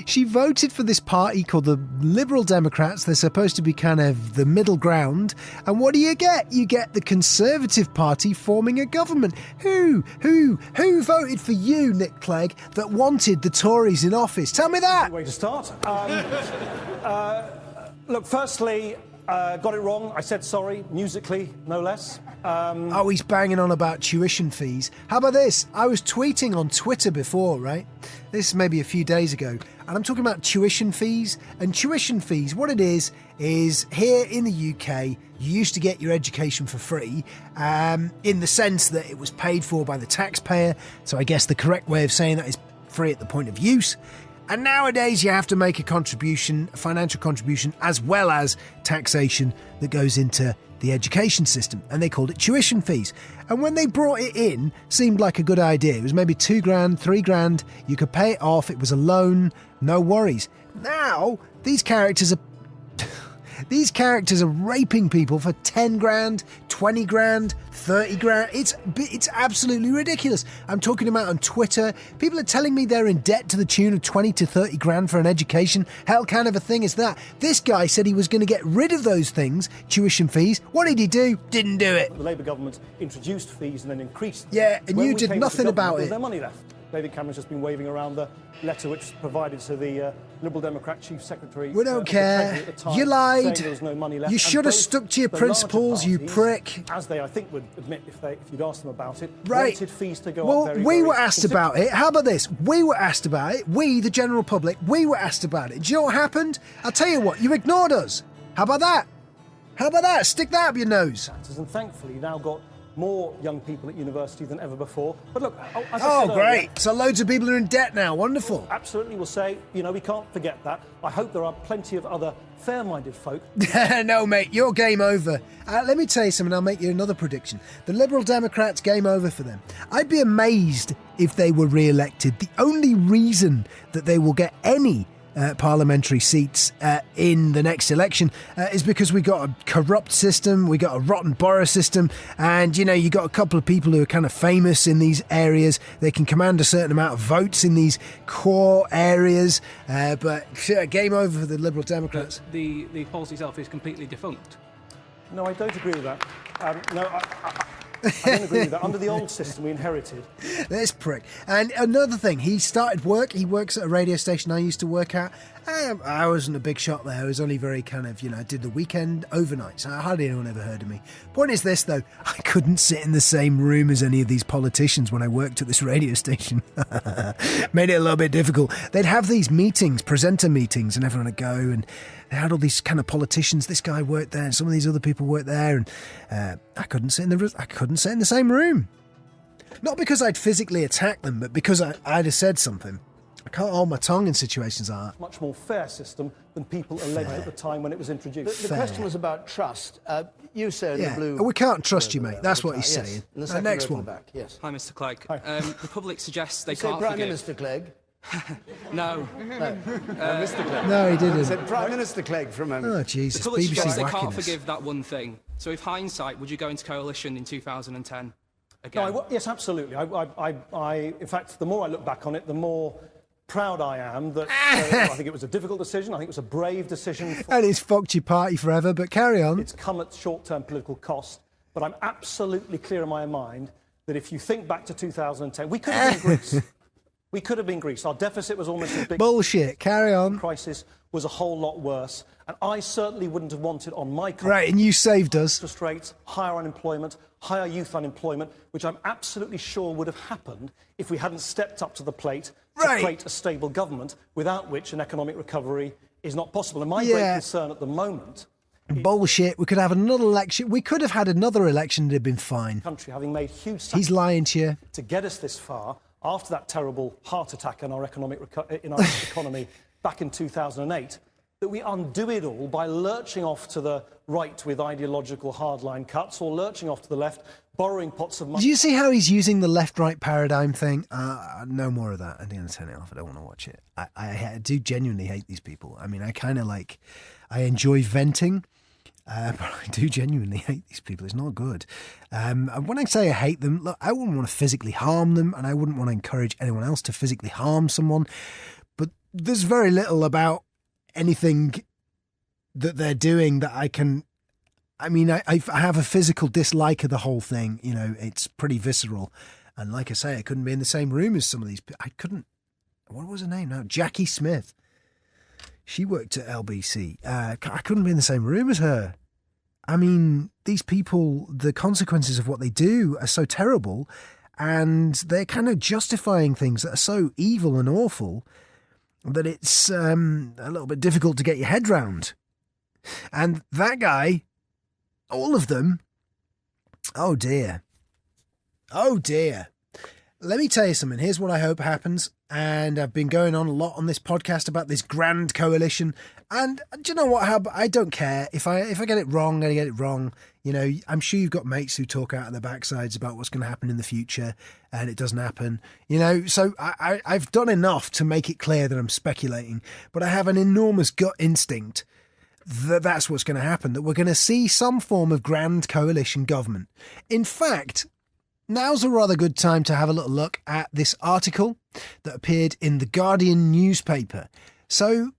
She voted for this party called the Liberal Democrats. They're supposed to be kind of the middle ground. And what do you get? You get the Conservative Party forming a government. Who voted for you, Nick Clegg, that wanted the Tories in office? Tell me that. Way to start. Look, firstly, got it wrong. I said sorry, musically, no less. Oh, he's banging on about tuition fees. How about this? I was tweeting on Twitter before, right? This is maybe a few days ago. And I'm talking about tuition fees. And tuition fees, what it is here in the UK, you used to get your education for free, in the sense that it was paid for by the taxpayer. So I guess the correct way of saying that is free at the point of use. And nowadays you have to make a contribution, a financial contribution, as well as taxation that goes into the education system. And they called it tuition fees. And when they brought it in, seemed like a good idea. It was maybe $2,000, $3,000. You could pay it off. It was a loan. No worries. Now, these characters are raping people for 10 grand, 20 grand, 30 grand. It's absolutely ridiculous. I'm talking about on Twitter. People are telling me they're in debt to the tune of 20 to 30 grand for an education. Hell kind of a thing is that? This guy said he was going to get rid of those things, tuition fees. What did he do? Didn't do it. The Labour government introduced fees and then increased them. Yeah, and you did nothing about it. There's no money left. David Cameron's just been waving around the letter which was provided to the Liberal Democrat Chief Secretary. We don't care. You lied. There was no money left. You should have stuck to your principles, you prick. As they, I think, would admit if you'd asked them about it, right. wanted fees to go up very, we were asked about it. How about this? We were asked about it. We, the general public, we were asked about it. Do you know what happened? I'll tell you what. You ignored us. How about that? How about that? Stick that up your nose. And thankfully, you now got more young people at university than ever before. But look, as I said great. Earlier, so loads of people are in debt now. Wonderful. Absolutely. We'll say, we can't forget that. I hope there are plenty of other fair-minded folk. No, mate, you're game over. Let me tell you something. I'll make you another prediction. The Liberal Democrats, game over for them. I'd be amazed if they were re-elected. The only reason that they will get any parliamentary seats in the next election is because we got a corrupt system, we got a rotten borough system, and you got a couple of people who are kind of famous in these areas. They can command a certain amount of votes in these core areas, but game over for the Liberal Democrats. The policy itself is completely defunct. No, I don't agree with that. I don't agree with that. Under the old system we inherited. This prick. And another thing, he started work. He works at a radio station I used to work at. I wasn't a big shot there. I was only very kind of, I did the weekend overnight. So hardly anyone ever heard of me. Point is this, though. I couldn't sit in the same room as any of these politicians when I worked at this radio station. Made it a little bit difficult. They'd have these meetings, presenter meetings, and everyone would go and they had all these kind of politicians. This guy worked there, and some of these other people worked there, and I couldn't sit in the same room. Not because I'd physically attacked them, but because I'd have said something. I can't hold my tongue in situations like that. Much more fair system than people alleged at the time when it was introduced. The question was about trust. You said yeah. the blue... We can't trust you, mate. That's what he's saying. Yes. The next one. Back. Yes. Hi, Mr. Clegg. Hi. The public suggests they You can't said Prime forgive... Minister Clegg. No. Mr. Clegg. No, he didn't. He said Prime Minister Clegg for a moment. Oh, Jesus. The public BBC suggests they whacking can't us. forgive that one thing. So with hindsight, would you go into coalition in 2010 again? No, yes, absolutely. In fact, the more I look back on it, the more proud I am that I think it was a difficult decision. I think it was a brave decision. And it's fucked your party forever, but carry on. It's come at short-term political cost. But I'm absolutely clear in my mind that if you think back to 2010, we could have been Greece. We could have been Greece. Our deficit was almost as big. Bullshit. Carry on. The crisis was a whole lot worse. And I certainly wouldn't have wanted on my country. Right, and you saved us. Interest rates, higher unemployment, higher youth unemployment, which I'm absolutely sure would have happened if we hadn't stepped up to the plate to create a stable government, without which an economic recovery is not possible. And my great concern at the moment... Bullshit. We could have another election. We could have had another election and it'd been fine. Country having made huge... He's lying to you. ...to get us this far, after that terrible heart attack in our economy back in 2008, that we undo it all by lurching off to the right with ideological hardline cuts, or lurching off to the left, borrowing pots of money. Do you see how he's using the left-right paradigm thing? No more of that. I'm going to turn it off. I don't want to watch it. I do genuinely hate these people. I mean, I enjoy venting, but I do genuinely hate these people. It's not good. When I say I hate them, look, I wouldn't want to physically harm them, and I wouldn't want to encourage anyone else to physically harm someone. But there's very little about anything that they're doing that I can... I mean, I have a physical dislike of the whole thing. You know, it's pretty visceral. And like I say, I couldn't be in the same room as some of these people. I couldn't... What was her name now? Jackie Smith. She worked at LBC. I couldn't be in the same room as her. I mean, these people, the consequences of what they do are so terrible, and they're kind of justifying things that are so evil and awful that it's a little bit difficult to get your head round. And that guy, all of them, oh dear. Oh dear. Let me tell you something. Here's what I hope happens. And I've been going on a lot on this podcast about this grand coalition. And do you know what? I don't care. If I get it wrong, I get it wrong. You know, I'm sure you've got mates who talk out of their backsides about what's going to happen in the future, and it doesn't happen. You know, so I've done enough to make it clear that I'm speculating. But I have an enormous gut instinct that that's what's going to happen, that we're going to see some form of grand coalition government. In fact... Now's a rather good time to have a little look at this article that appeared in the Guardian newspaper. So,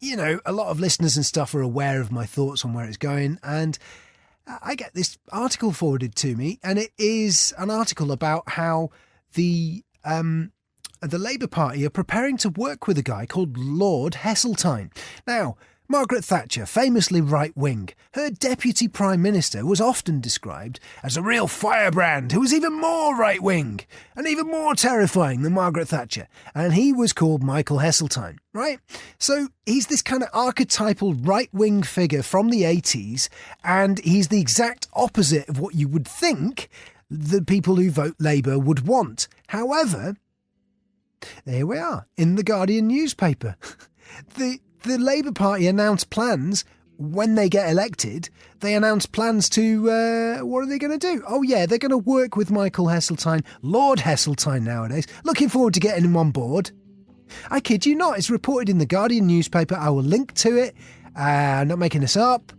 you know, a lot of listeners and stuff are aware of my thoughts on where it's going, and I get this article forwarded to me, and it is an article about how the Labour Party are preparing to work with a guy called Lord Heseltine. Now, Margaret Thatcher, famously right-wing, her deputy prime minister was often described as a real firebrand who was even more right-wing and even more terrifying than Margaret Thatcher. And he was called Michael Heseltine, right? So he's this kind of archetypal right-wing figure from the 80s, and he's the exact opposite of what you would think the people who vote Labour would want. However, there we are, in the Guardian newspaper. The Labour Party announced plans when they get elected. They announced plans to, what are they going to do? Oh yeah, they're going to work with Michael Heseltine, Lord Heseltine nowadays. Looking forward to getting him on board. I kid you not, it's reported in the Guardian newspaper. I will link to it. I'm not making this up.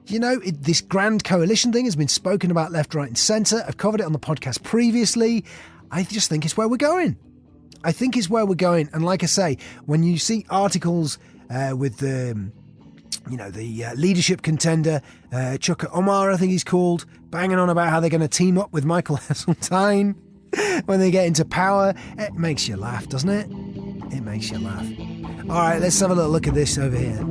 You know, this grand coalition thing has been spoken about left, right and centre. I've covered it on the podcast previously. I just think it's where we're going. I think it's where we're going. And like I say, when you see articles... with the leadership contender, Chuka Omar, I think he's called, banging on about how they're going to team up with Michael Heseltine when they get into power. It makes you laugh, doesn't it? It makes you laugh. All right, let's have a little look at this over here.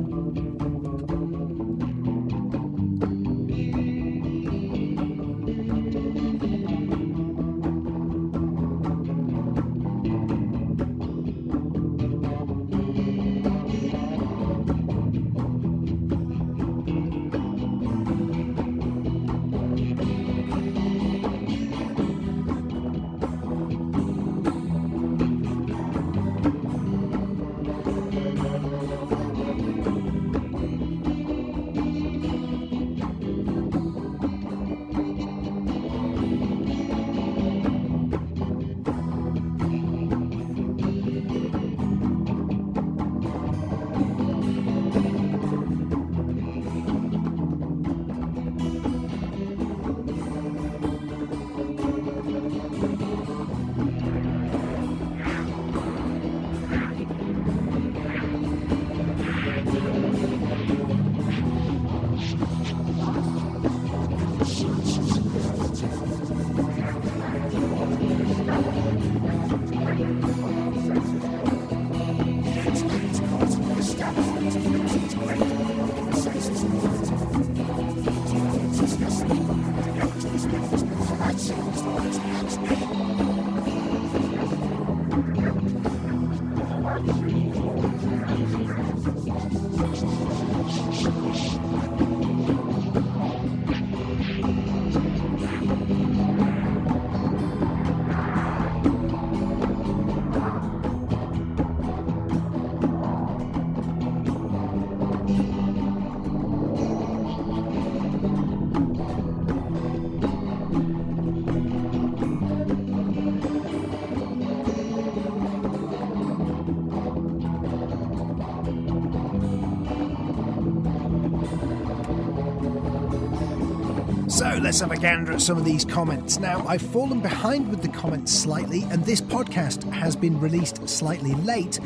let's have a gander at some of these comments. Now, I've fallen behind with the comments slightly, and this podcast has been released slightly late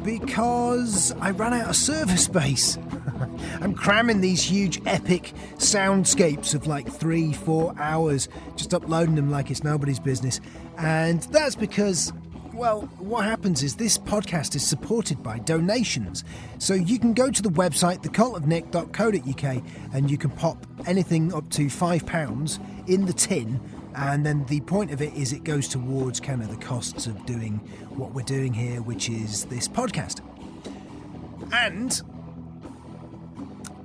because I ran out of server space. I'm cramming these huge epic soundscapes of like 3-4 hours, just uploading them like it's nobody's business. And that's because, well, what happens is this podcast is supported by donations. So you can go to the website, thecultofnick.co.uk, and you can pop anything up to £5 in the tin. And then the point of it is it goes towards kind of the costs of doing what we're doing here, which is this podcast. And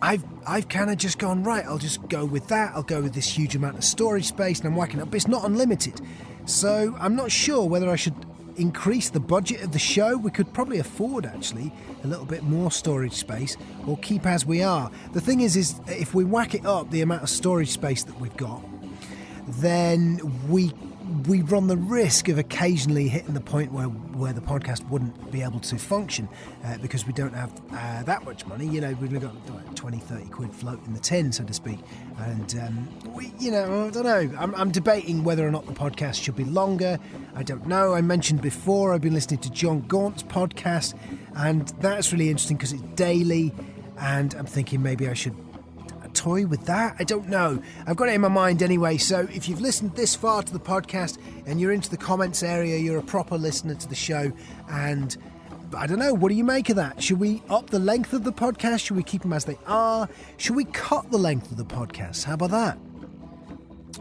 I've kind of just gone, right, I'll just go with that. I'll go with this huge amount of storage space, and I'm whacking up. But it's not unlimited. So I'm not sure whether I should increase the budget of the show. We could probably afford, actually, a little bit more storage space, or keep as we are. The thing is if we whack it up, the amount of storage space that we've got, then we run the risk of occasionally hitting the point where the podcast wouldn't be able to function because we don't have that much money. You know, we've got 20-30 quid float in the tin, so to speak. And I don't know. I'm debating whether or not the podcast should be longer. I don't know. I mentioned before I've been listening to John Gaunt's podcast, and that's really interesting because it's daily, and I'm thinking maybe I should toy with that. I don't know. I've got it in my mind anyway. So if you've listened this far to the podcast and you're into the comments area, you're a proper listener to the show. And I don't know, what do you make of that? Should we up the length of the podcast? Should we keep them as they are? Should we cut the length of the podcast? How about that?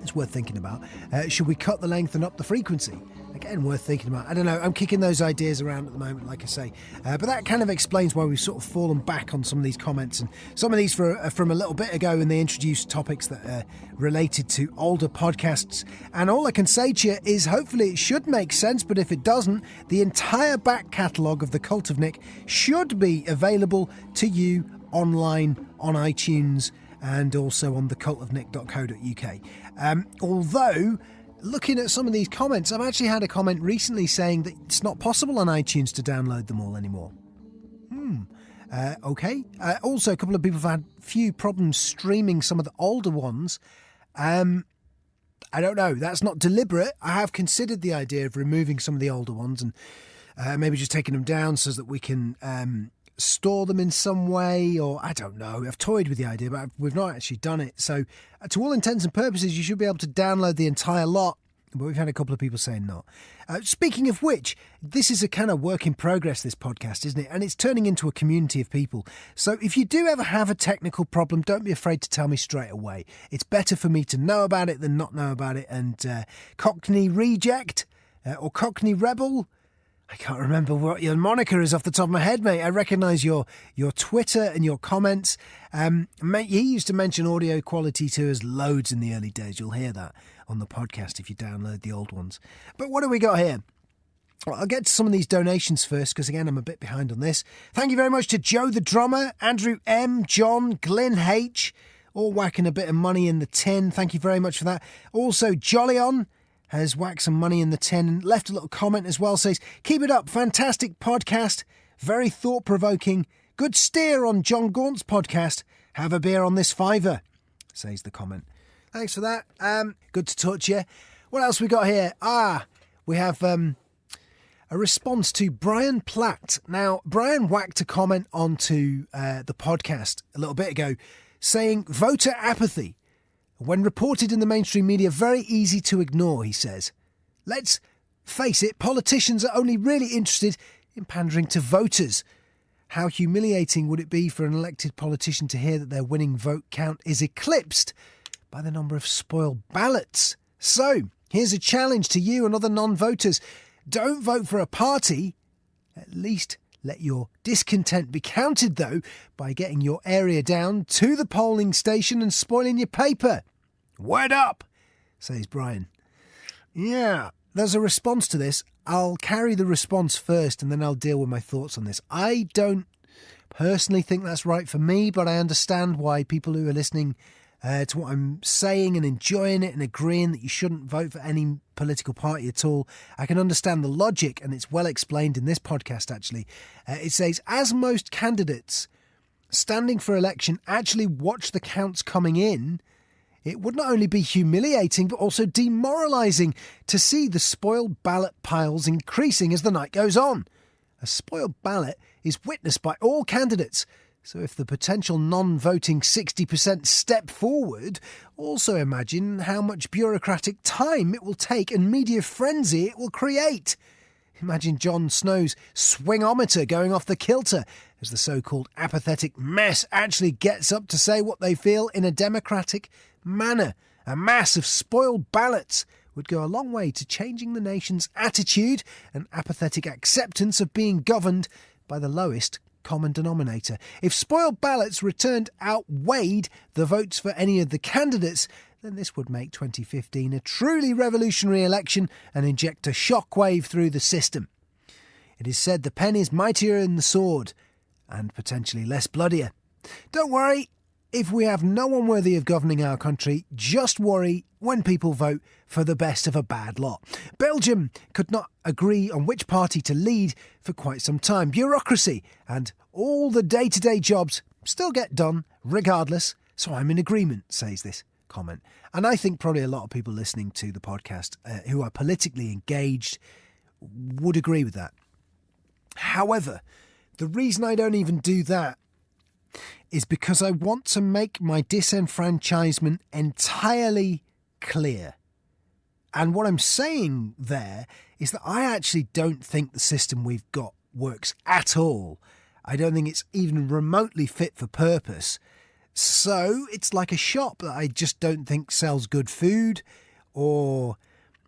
It's worth thinking about. Should we cut the length and up the frequency? Again, worth thinking about. I don't know. I'm kicking those ideas around at the moment, like I say. But that kind of explains why we've sort of fallen back on some of these comments. And some of these from a little bit ago when they introduced topics that are related to older podcasts. And all I can say to you is hopefully it should make sense. But if it doesn't, the entire back catalogue of The Cult of Nick should be available to you online on iTunes and also on thecultofnick.co.uk. Although, looking at some of these comments, I've actually had a comment recently saying that it's not possible on iTunes to download them all anymore. Okay. Also, a couple of people have had a few problems streaming some of the older ones. I don't know. That's not deliberate. I have considered the idea of removing some of the older ones and maybe just taking them down so that we can store them in some way, or I don't know. I've toyed with the idea, but we've not actually done it. So to all intents and purposes, you should be able to download the entire lot, but we've had a couple of people saying no. Speaking of which, this is a kind of work in progress, this podcast, isn't it? And it's turning into a community of people. So if you do ever have a technical problem, don't be afraid to tell me straight away. It's better for me to know about it than not know about it. And Cockney Reject or Cockney Rebel, I can't remember what your moniker is off the top of my head, mate. I recognise your Twitter and your comments. Mate, he used to mention audio quality to us loads in the early days. You'll hear that on the podcast if you download the old ones. But what do we got here? Well, I'll get to some of these donations first because, again, I'm a bit behind on this. Thank you very much to Joe the Drummer, Andrew M, John, Glyn H, all whacking a bit of money in the tin. Thank you very much for that. Also, Jolyon has whacked some money in the tin and left a little comment as well. Says, keep it up, fantastic podcast, very thought-provoking, good steer on John Gaunt's podcast, have a beer on this fiver, says the comment. Thanks for that. Good to talk to you. What else we got here? We have a response to Brian Platt. Now, Brian whacked a comment onto the podcast a little bit ago saying voter apathy, when reported in the mainstream media, very easy to ignore, he says. Let's face it, politicians are only really interested in pandering to voters. How humiliating would it be for an elected politician to hear that their winning vote count is eclipsed by the number of spoiled ballots? So, here's a challenge to you and other non-voters. Don't vote for a party. At least let your discontent be counted, though, by getting your area down to the polling station and spoiling your paper. Word up, says Brian. Yeah, there's a response to this. I'll carry the response first and then I'll deal with my thoughts on this. I don't personally think that's right for me, but I understand why people who are listening to what I'm saying and enjoying it and agreeing that you shouldn't vote for any political party at all. I can understand the logic, and it's well explained in this podcast, actually. It says, as most candidates standing for election actually watch the counts coming in, It would not only be humiliating but also demoralising to see the spoiled ballot piles increasing as the night goes on. A spoiled ballot is witnessed by all candidates, so if the potential non-voting 60% step forward, also imagine how much bureaucratic time it will take and media frenzy it will create. Imagine Jon Snow's swingometer going off the kilter as the so-called apathetic mess actually gets up to say what they feel in a democratic manner. A mass of spoiled ballots would go a long way to changing the nation's attitude and apathetic acceptance of being governed by the lowest common denominator. If spoiled ballots returned outweighed the votes for any of the candidates, then this would make 2015 a truly revolutionary election and inject a shockwave through the system. It is said the pen is mightier than the sword, and potentially less bloodier. Don't worry if we have no one worthy of governing our country, just worry when people vote for the best of a bad lot. Belgium could not agree on which party to lead for quite some time. Bureaucracy and all the day-to-day jobs still get done regardless, so I'm in agreement, says this comment. And I think probably a lot of people listening to the podcast who are politically engaged would agree with that. However, the reason I don't even do that is because I want to make my disenfranchisement entirely clear. And what I'm saying there is that I actually don't think the system we've got works at all. I don't think it's even remotely fit for purpose. So it's like a shop that I just don't think sells good food, or,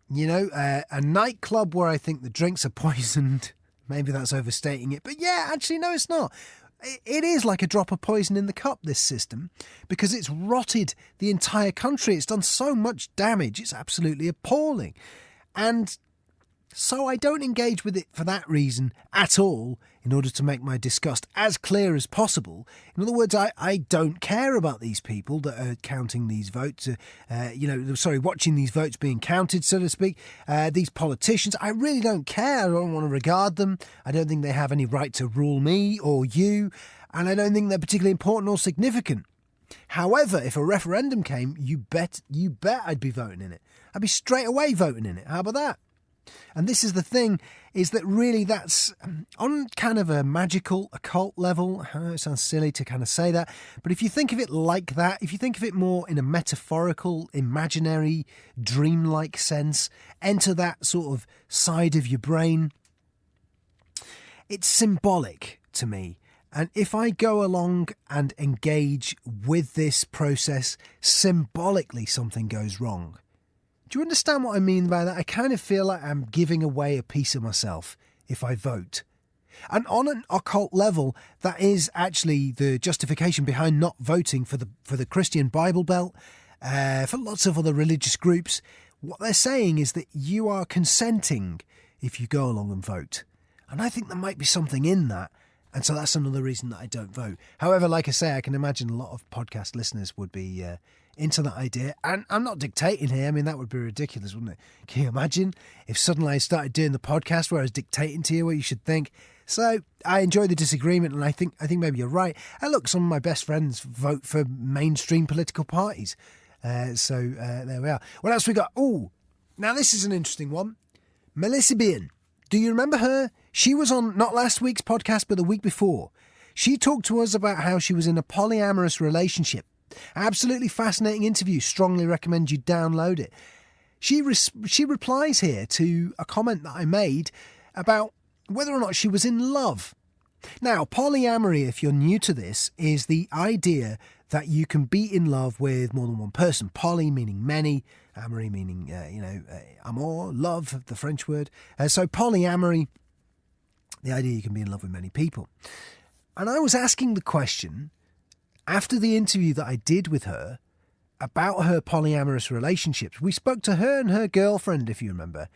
a nightclub where I think the drinks are poisoned. Maybe that's overstating it. But yeah, actually, no, it's not. It is like a drop of poison in the cup, this system, because it's rotted the entire country. It's done so much damage. It's absolutely appalling. And so I don't engage with it for that reason at all, in order to make my disgust as clear as possible. In other words, I don't care about these people that are counting these votes, watching these votes being counted, so to speak. These politicians, I really don't care. I don't want to regard them. I don't think they have any right to rule me or you, and I don't think they're particularly important or significant. However, if a referendum came, you bet I'd be voting in it. I'd be straight away voting in it. How about that? And this is the thing, is that really that's on kind of a magical, occult level. I know it sounds silly to kind of say that, but if you think of it like that, if you think of it more in a metaphorical, imaginary, dreamlike sense, enter that sort of side of your brain, it's symbolic to me. And if I go along and engage with this process, symbolically something goes wrong. Do you understand what I mean by that? I kind of feel like I'm giving away a piece of myself if I vote. And on an occult level, that is actually the justification behind not voting for the Christian Bible Belt, for lots of other religious groups. What they're saying is that you are consenting if you go along and vote. And I think there might be something in that. And so that's another reason that I don't vote. However, like I say, I can imagine a lot of podcast listeners would be into that idea. And I'm not dictating here. I mean, that would be ridiculous, wouldn't it? Can you imagine if suddenly I started doing the podcast where I was dictating to you what you should think? So I enjoy the disagreement, and I think maybe you're right. And look, some of my best friends vote for mainstream political parties. So there we are. What else we got? Oh, now this is an interesting one. Melissa Bean. Do you remember her? She was on not last week's podcast, but the week before. She talked to us about how she was in a polyamorous relationship. Absolutely fascinating interview. Strongly recommend you download it. She replies here to a comment that I made about whether or not she was in love. Now, polyamory, if you're new to this, is the idea that you can be in love with more than one person. Poly meaning many, amory meaning, amour, love, the French word. So polyamory, the idea you can be in love with many people. And I was asking the question, after the interview that I did with her, about her polyamorous relationships. We spoke to her and her girlfriend, if you remember,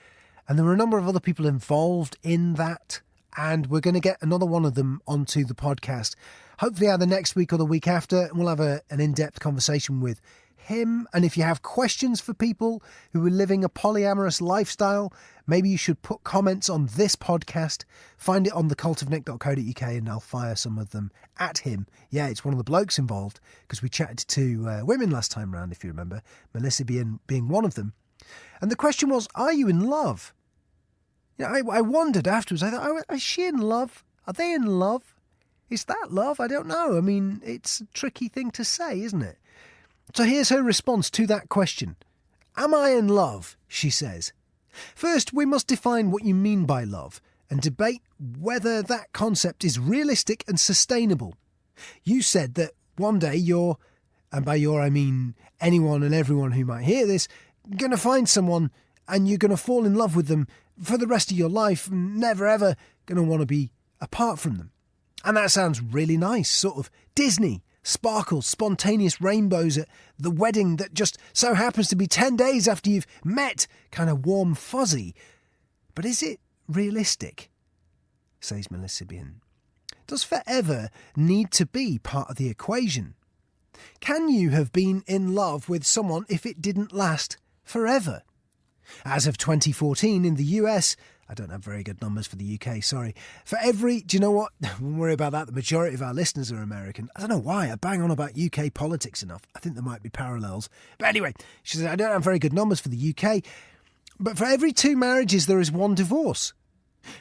and there were a number of other people involved in that, and we're going to get another one of them onto the podcast, hopefully either next week or the week after, and we'll have an in-depth conversation with him. And if you have questions for people who are living a polyamorous lifestyle, maybe you should put comments on this podcast. Find it on thecultofnick.co.uk and I'll fire some of them at him. Yeah, it's one of the blokes involved, because we chatted to two women last time round, if you remember, Melissa being one of them. And the question was, are you in love? You know, I wondered afterwards, I thought, oh, is she in love? Are they in love? Is that love? I don't know. I mean, it's a tricky thing to say, isn't it? So here's her response to that question. Am I in love? She says. First, we must define what you mean by love and debate whether that concept is realistic and sustainable. You said that one day you're, and by you're I mean anyone and everyone who might hear this, going to find someone and you're going to fall in love with them for the rest of your life and never ever going to want to be apart from them. And that sounds really nice, sort of Disney, sparkles, spontaneous rainbows at the wedding that just so happens to be 10 days after you've met, kind of warm fuzzy. But is it realistic? Says Melissa Bien. Does forever need to be part of the equation? Can you have been in love with someone if it didn't last forever? As of 2014 in the US, I don't have very good numbers for the UK, sorry. For every, do you know what? Don't worry about that. The majority of our listeners are American. I don't know why I bang on about UK politics enough. I think there might be parallels. But anyway, she says, I don't have very good numbers for the UK. But for every 2 marriages, there is 1 divorce.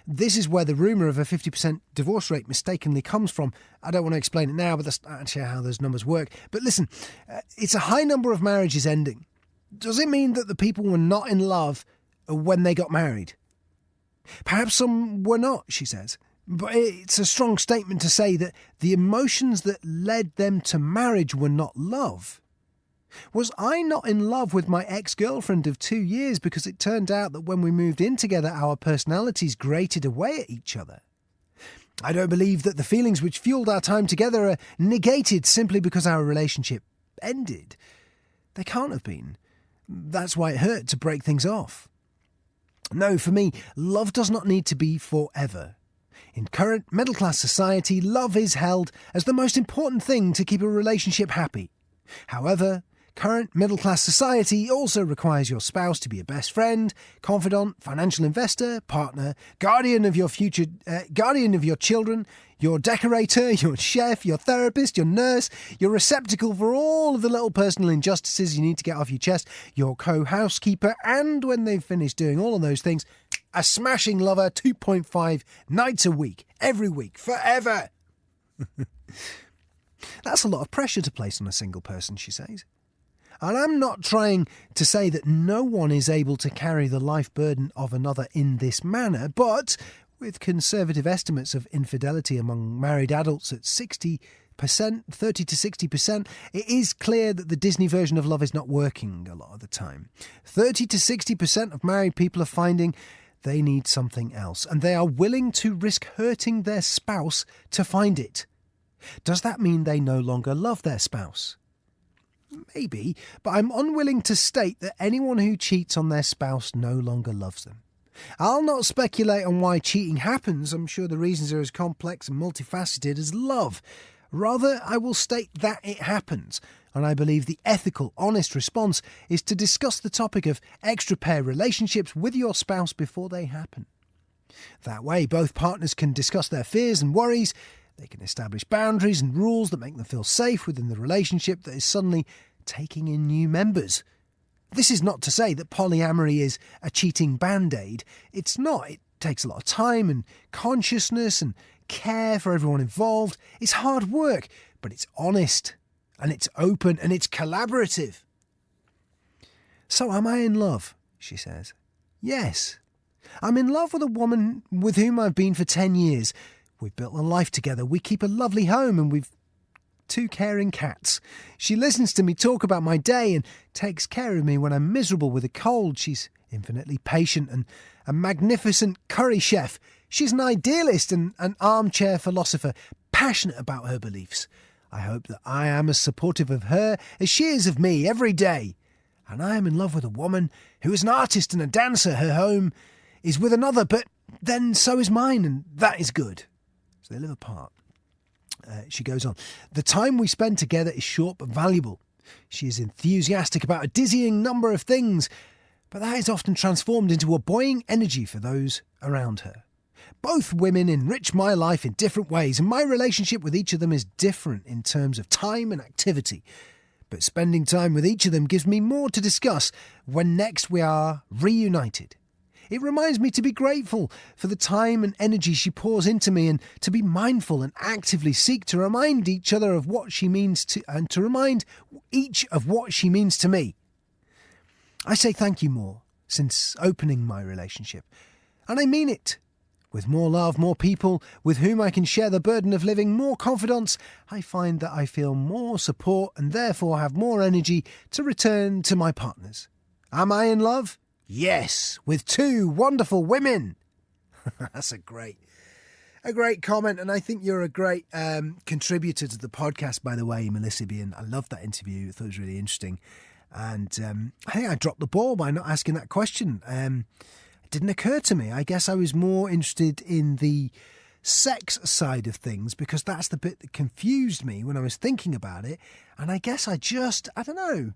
This is where the rumour of a 50% divorce rate mistakenly comes from. I don't want to explain it now, but that's actually how those numbers work. But listen, it's a high number of marriages ending. Does it mean that the people were not in love when they got married? Perhaps some were not, she says, but it's a strong statement to say that the emotions that led them to marriage were not love. Was I not in love with my ex-girlfriend of 2 years because it turned out that when we moved in together our personalities grated away at each other? I don't believe that the feelings which fueled our time together are negated simply because our relationship ended. They can't have been. That's why it hurt to break things off. No, for me, love does not need to be forever. In current middle-class society, love is held as the most important thing to keep a relationship happy. However, current middle-class society also requires your spouse to be a best friend, confidant, financial investor, partner, guardian of your future, guardian of your children, your decorator, your chef, your therapist, your nurse, your receptacle for all of the little personal injustices you need to get off your chest, your co-housekeeper, and when they've finished doing all of those things, a smashing lover 2.5 nights a week, every week, forever. That's a lot of pressure to place on a single person, she says. And I'm not trying to say that no one is able to carry the life burden of another in this manner, but with conservative estimates of infidelity among married adults at 60%, 30 to 60%, it is clear that the Disney version of love is not working a lot of the time. 30 to 60% of married people are finding they need something else, and they are willing to risk hurting their spouse to find it. Does that mean they no longer love their spouse? Maybe, but I'm unwilling to state that anyone who cheats on their spouse no longer loves them. I'll not speculate on why cheating happens. I'm sure the reasons are as complex and multifaceted as love. Rather, I will state that it happens, and I believe the ethical, honest response is to discuss the topic of extra-pair relationships with your spouse before they happen. That way, both partners can discuss their fears and worries. They can establish boundaries and rules that make them feel safe within the relationship that is suddenly taking in new members. This is not to say that polyamory is a cheating band-aid. It's not. It takes a lot of time and consciousness and care for everyone involved. It's hard work, but it's honest and it's open and it's collaborative. So am I in love? She says. Yes. I'm in love with a woman with whom I've been for 10 years. We've built a life together. We keep a lovely home and we've 2 caring cats. She listens to me talk about my day and takes care of me when I'm miserable with a cold. She's infinitely patient and a magnificent curry chef. She's an idealist and an armchair philosopher, passionate about her beliefs. I hope that I am as supportive of her as she is of me every day. And I am in love with a woman who is an artist and a dancer. Her home is with another, but then so is mine, and that is good. They live apart. She goes on. The time we spend together is short but valuable. She is enthusiastic about a dizzying number of things, but that is often transformed into a buoying energy for those around her. Both women enrich my life in different ways, and my relationship with each of them is different in terms of time and activity. But spending time with each of them gives me more to discuss when next we are reunited. It reminds me to be grateful for the time and energy she pours into me, and to be mindful and actively seek to remind each other of what she means to, and to remind each of what she means to me. I say thank you more since opening my relationship, and I mean it. With more love, more people with whom I can share the burden of living, more confidence, I find that I feel more support and therefore have more energy to return to my partners. Am I in love? Yes, with 2 wonderful women. That's a great comment, and I think you're a great contributor to the podcast, by the way, Melissa Bean. I loved that interview. I thought it was really interesting. And I think I dropped the ball by not asking that question. It didn't occur to me. I guess I was more interested in the sex side of things, because that's the bit that confused me when I was thinking about it. And I guess I don't know.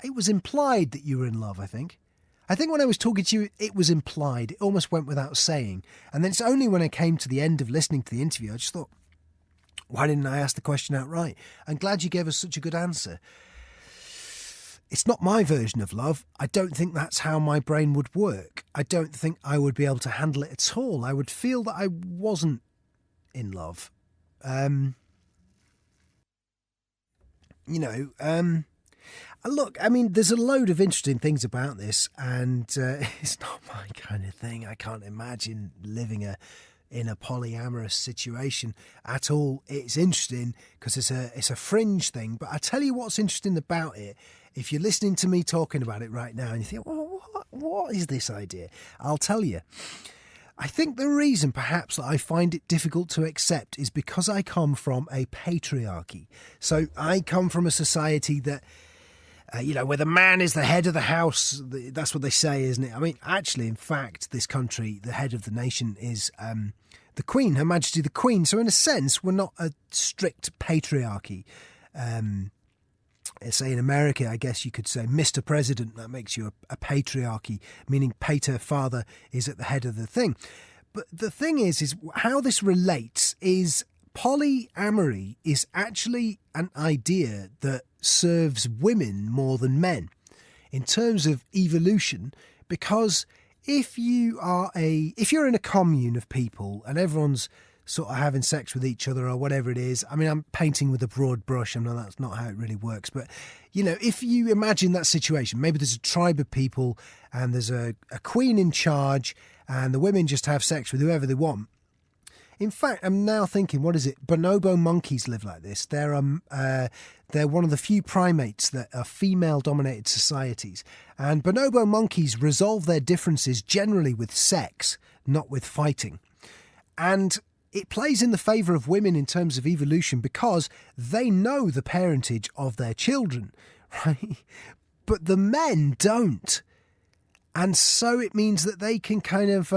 It was implied that you were in love, I think. I think when I was talking to you, it was implied. It almost went without saying. And then it's only when I came to the end of listening to the interview, I just thought, why didn't I ask the question outright? I'm glad you gave us such a good answer. It's not my version of love. I don't think that's how my brain would work. I don't think I would be able to handle it at all. I would feel that I wasn't in love. Look, I mean, there's a load of interesting things about this, and it's not my kind of thing. I can't imagine living in a polyamorous situation at all. It's interesting because it's a fringe thing, but I tell you what's interesting about it. If you're listening to me talking about it right now and you think, well, what is this idea? I'll tell you. I think the reason perhaps that I find it difficult to accept is because I come from a patriarchy. So I come from a society that, where the man is the head of the house. That's what they say, isn't it? I mean, actually, in fact, this country, the head of the nation is the Queen, Her Majesty the Queen. So in a sense, we're not a strict patriarchy. Say in America, I guess you could say Mr. President, that makes you a patriarchy, meaning pater, father, is at the head of the thing. But the thing is how this relates is polyamory is actually an idea that serves women more than men in terms of evolution, because if you're in a commune of people and everyone's sort of having sex with each other or whatever it is. I mean, I'm painting with a broad brush. I know that's not how it really works. But, if you imagine that situation, maybe there's a tribe of people and there's a queen in charge and the women just have sex with whoever they want. In fact, I'm now thinking, what is it? Bonobo monkeys live like this. They're one of the few primates that are female-dominated societies. And bonobo monkeys resolve their differences generally with sex, not with fighting. And it plays in the favour of women in terms of evolution because they know the parentage of their children, right? But the men don't. And so it means that they can kind of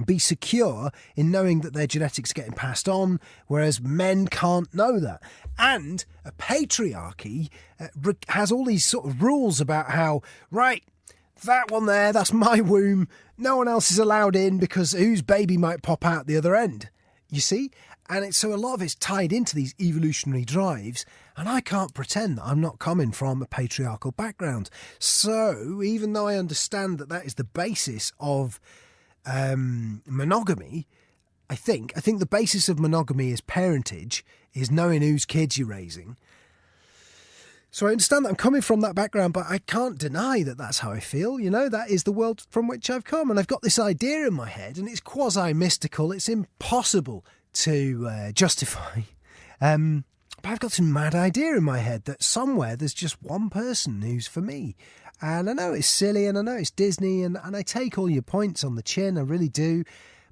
be secure in knowing that their genetics are getting passed on, whereas men can't know that. And a patriarchy has all these sort of rules about how, right, that one there, that's my womb. No one else is allowed in because whose baby might pop out the other end, you see? And so a lot of it's tied into these evolutionary drives, and I can't pretend that I'm not coming from a patriarchal background. So even though I understand that that is the basis of monogamy, I think the basis of monogamy is parentage, is knowing whose kids you're raising. So I understand that I'm coming from that background, but I can't deny that that's how I feel. That is the world from which I've come. And I've got this idea in my head, and it's quasi-mystical. It's impossible to justify. But I've got some mad idea in my head that somewhere there's just one person who's for me. And I know it's silly, and I know it's Disney, and I take all your points on the chin, I really do.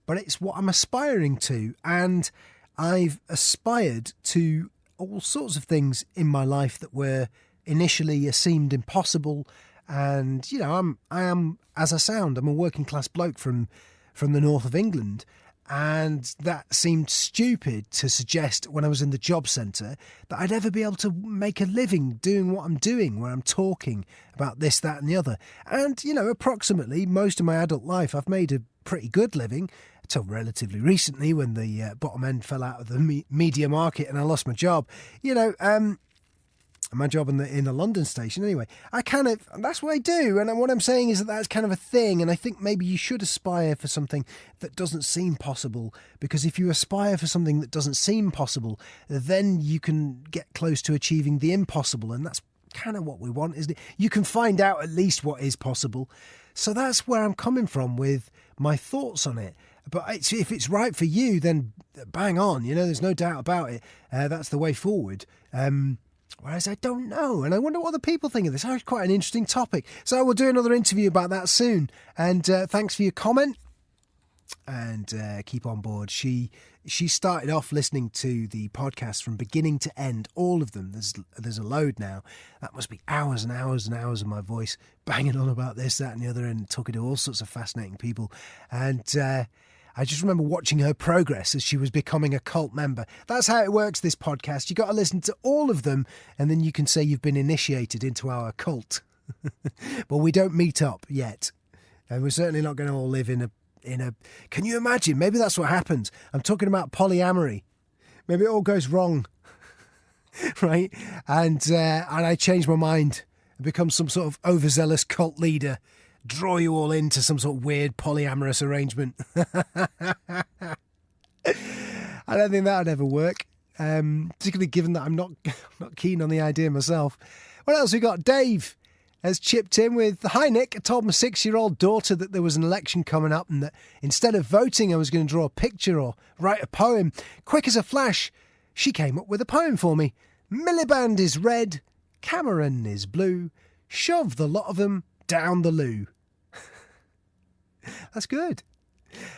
But it's what I'm aspiring to. And I've aspired to all sorts of things in my life that were initially seemed impossible. And, I am, as I sound, I'm a working class bloke from the north of England. And that seemed stupid to suggest when I was in the job centre that I'd ever be able to make a living doing what I'm doing, where I'm talking about this, that and the other. And, approximately most of my adult life, I've made a pretty good living until relatively recently when the bottom end fell out of the media market and I lost my job. My job in the London station anyway. That's what I do. And what I'm saying is that that's kind of a thing. And I think maybe you should aspire for something that doesn't seem possible, because if you aspire for something that doesn't seem possible, then you can get close to achieving the impossible. And that's kind of what we want, isn't it? You can find out at least what is possible. So that's where I'm coming from with my thoughts on it. But if it's right for you, then bang on. There's no doubt about it. That's the way forward. Whereas I don't know, and I wonder what other people think of this. It's quite an interesting topic. So we'll do another interview about that soon. And thanks for your comment. And keep on board. She started off listening to the podcast from beginning to end, all of them. There's a load now. That must be hours and hours and hours of my voice banging on about this, that and the other, and talking to all sorts of fascinating people. And I just remember watching her progress as she was becoming a cult member. That's how it works, this podcast. You got to listen to all of them, and then you can say you've been initiated into our cult. But we don't meet up yet. And we're certainly not going to all live in a... Can you imagine? Maybe that's what happens. I'm talking about polyamory. Maybe it all goes wrong. Right? And I change my mind and become some sort of overzealous cult leader. Draw you all into some sort of weird polyamorous arrangement. I don't think that would ever work, particularly given that I'm not keen on the idea myself. What else we got? Dave has chipped in with, "Hi Nick, I told my 6-year-old daughter that there was an election coming up and that instead of voting I was going to draw a picture or write a poem. Quick as a flash, she came up with a poem for me. Miliband is red, Cameron is blue, shove the lot of them down the loo." That's good.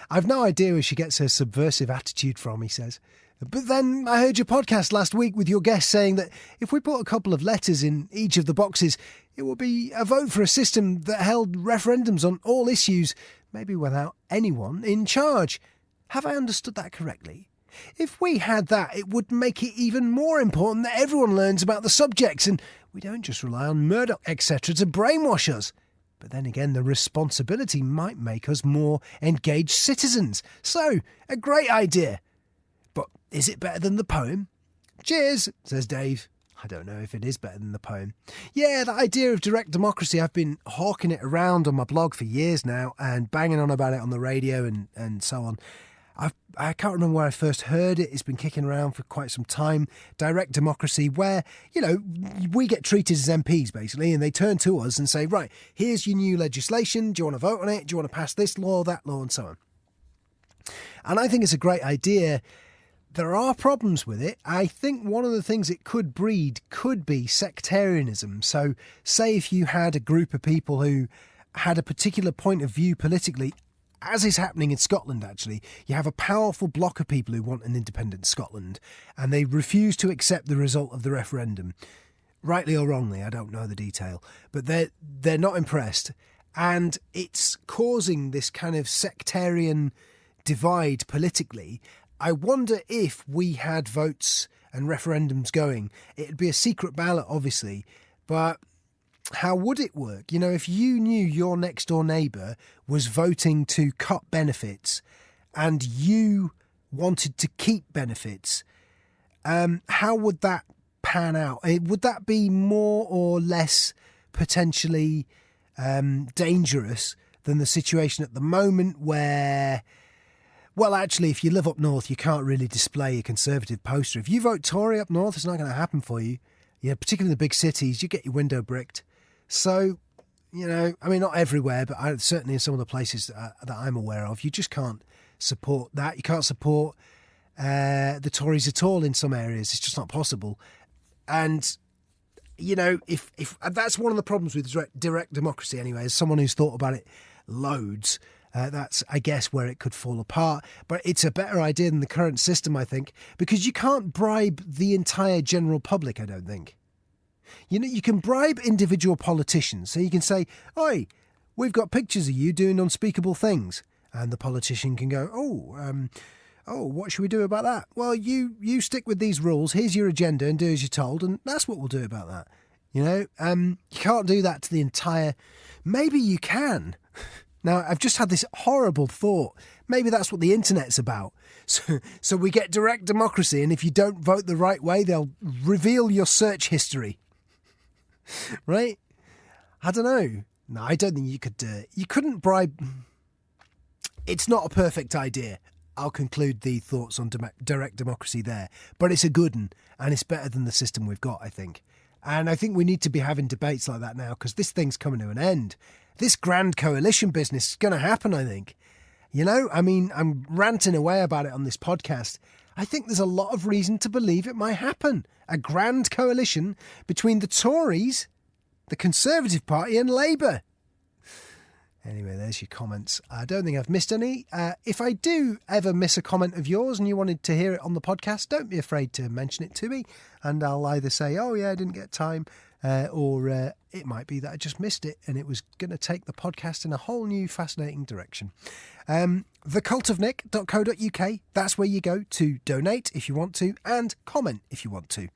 I've no idea where she gets her subversive attitude from, he says. But then I heard your podcast last week with your guest saying that if we put a couple of letters in each of the boxes, it would be a vote for a system that held referendums on all issues, maybe without anyone in charge. Have I understood that correctly? If we had that, it would make it even more important that everyone learns about the subjects and we don't just rely on Murdoch, etc. to brainwash us. But then again, the responsibility might make us more engaged citizens. So, a great idea. But is it better than the poem? Cheers, says Dave. I don't know if it is better than the poem. Yeah, the idea of direct democracy, I've been hawking it around on my blog for years now and banging on about it on the radio and so on. I can't remember where I first heard it. It's been kicking around for quite some time. Direct democracy, where, we get treated as MPs, basically, and they turn to us and say, right, here's your new legislation. Do you want to vote on it? Do you want to pass this law, that law, and so on? And I think it's a great idea. There are problems with it. I think one of the things it could breed could be sectarianism. So say if you had a group of people who had a particular point of view politically, as is happening in Scotland, actually, you have a powerful block of people who want an independent Scotland, and they refuse to accept the result of the referendum. Rightly or wrongly, I don't know the detail, but they're not impressed. And it's causing this kind of sectarian divide politically. I wonder if we had votes and referendums going. It'd be a secret ballot, obviously, but how would it work? If you knew your next door neighbour was voting to cut benefits and you wanted to keep benefits, how would that pan out? Would that be more or less potentially dangerous than the situation at the moment where, well, actually, if you live up north, you can't really display a Conservative poster. If you vote Tory up north, it's not going to happen for you. Particularly in the big cities, you get your window bricked. So, not everywhere, but certainly in some of the places that I'm aware of, you just can't support that. You can't support the Tories at all in some areas. It's just not possible. And, if that's one of the problems with direct democracy anyway, as someone who's thought about it loads, that's, I guess, where it could fall apart. But it's a better idea than the current system, I think, because you can't bribe the entire general public, I don't think. You can bribe individual politicians. So you can say, "Oi, we've got pictures of you doing unspeakable things." And the politician can go, oh, what should we do about that? Well, you stick with these rules. Here's your agenda and do as you're told. And that's what we'll do about that. You know, you can't do that to the entire... Maybe you can. Now, I've just had this horrible thought. Maybe that's what the internet's about. So we get direct democracy, and if you don't vote the right way, they'll reveal your search history. Right? I don't know. No, I don't think you could do it. You couldn't bribe... It's not a perfect idea. I'll conclude the thoughts on direct democracy there. But it's a good one, and it's better than the system we've got, I think. And I think we need to be having debates like that now, because this thing's coming to an end. This grand coalition business is going to happen, I think. You know, I mean, I'm ranting away about it on this podcast. I think there's a lot of reason to believe it might happen. A grand coalition between the Tories, the Conservative Party and Labour. Anyway, there's your comments. I don't think I've missed any. If I do ever miss a comment of yours and you wanted to hear it on the podcast, don't be afraid to mention it to me. And I'll either say, oh, yeah, I didn't get time, or it might be that I just missed it and it was going to take the podcast in a whole new fascinating direction. Thecultofnick.co.uk, that's where you go to donate if you want to and comment if you want to.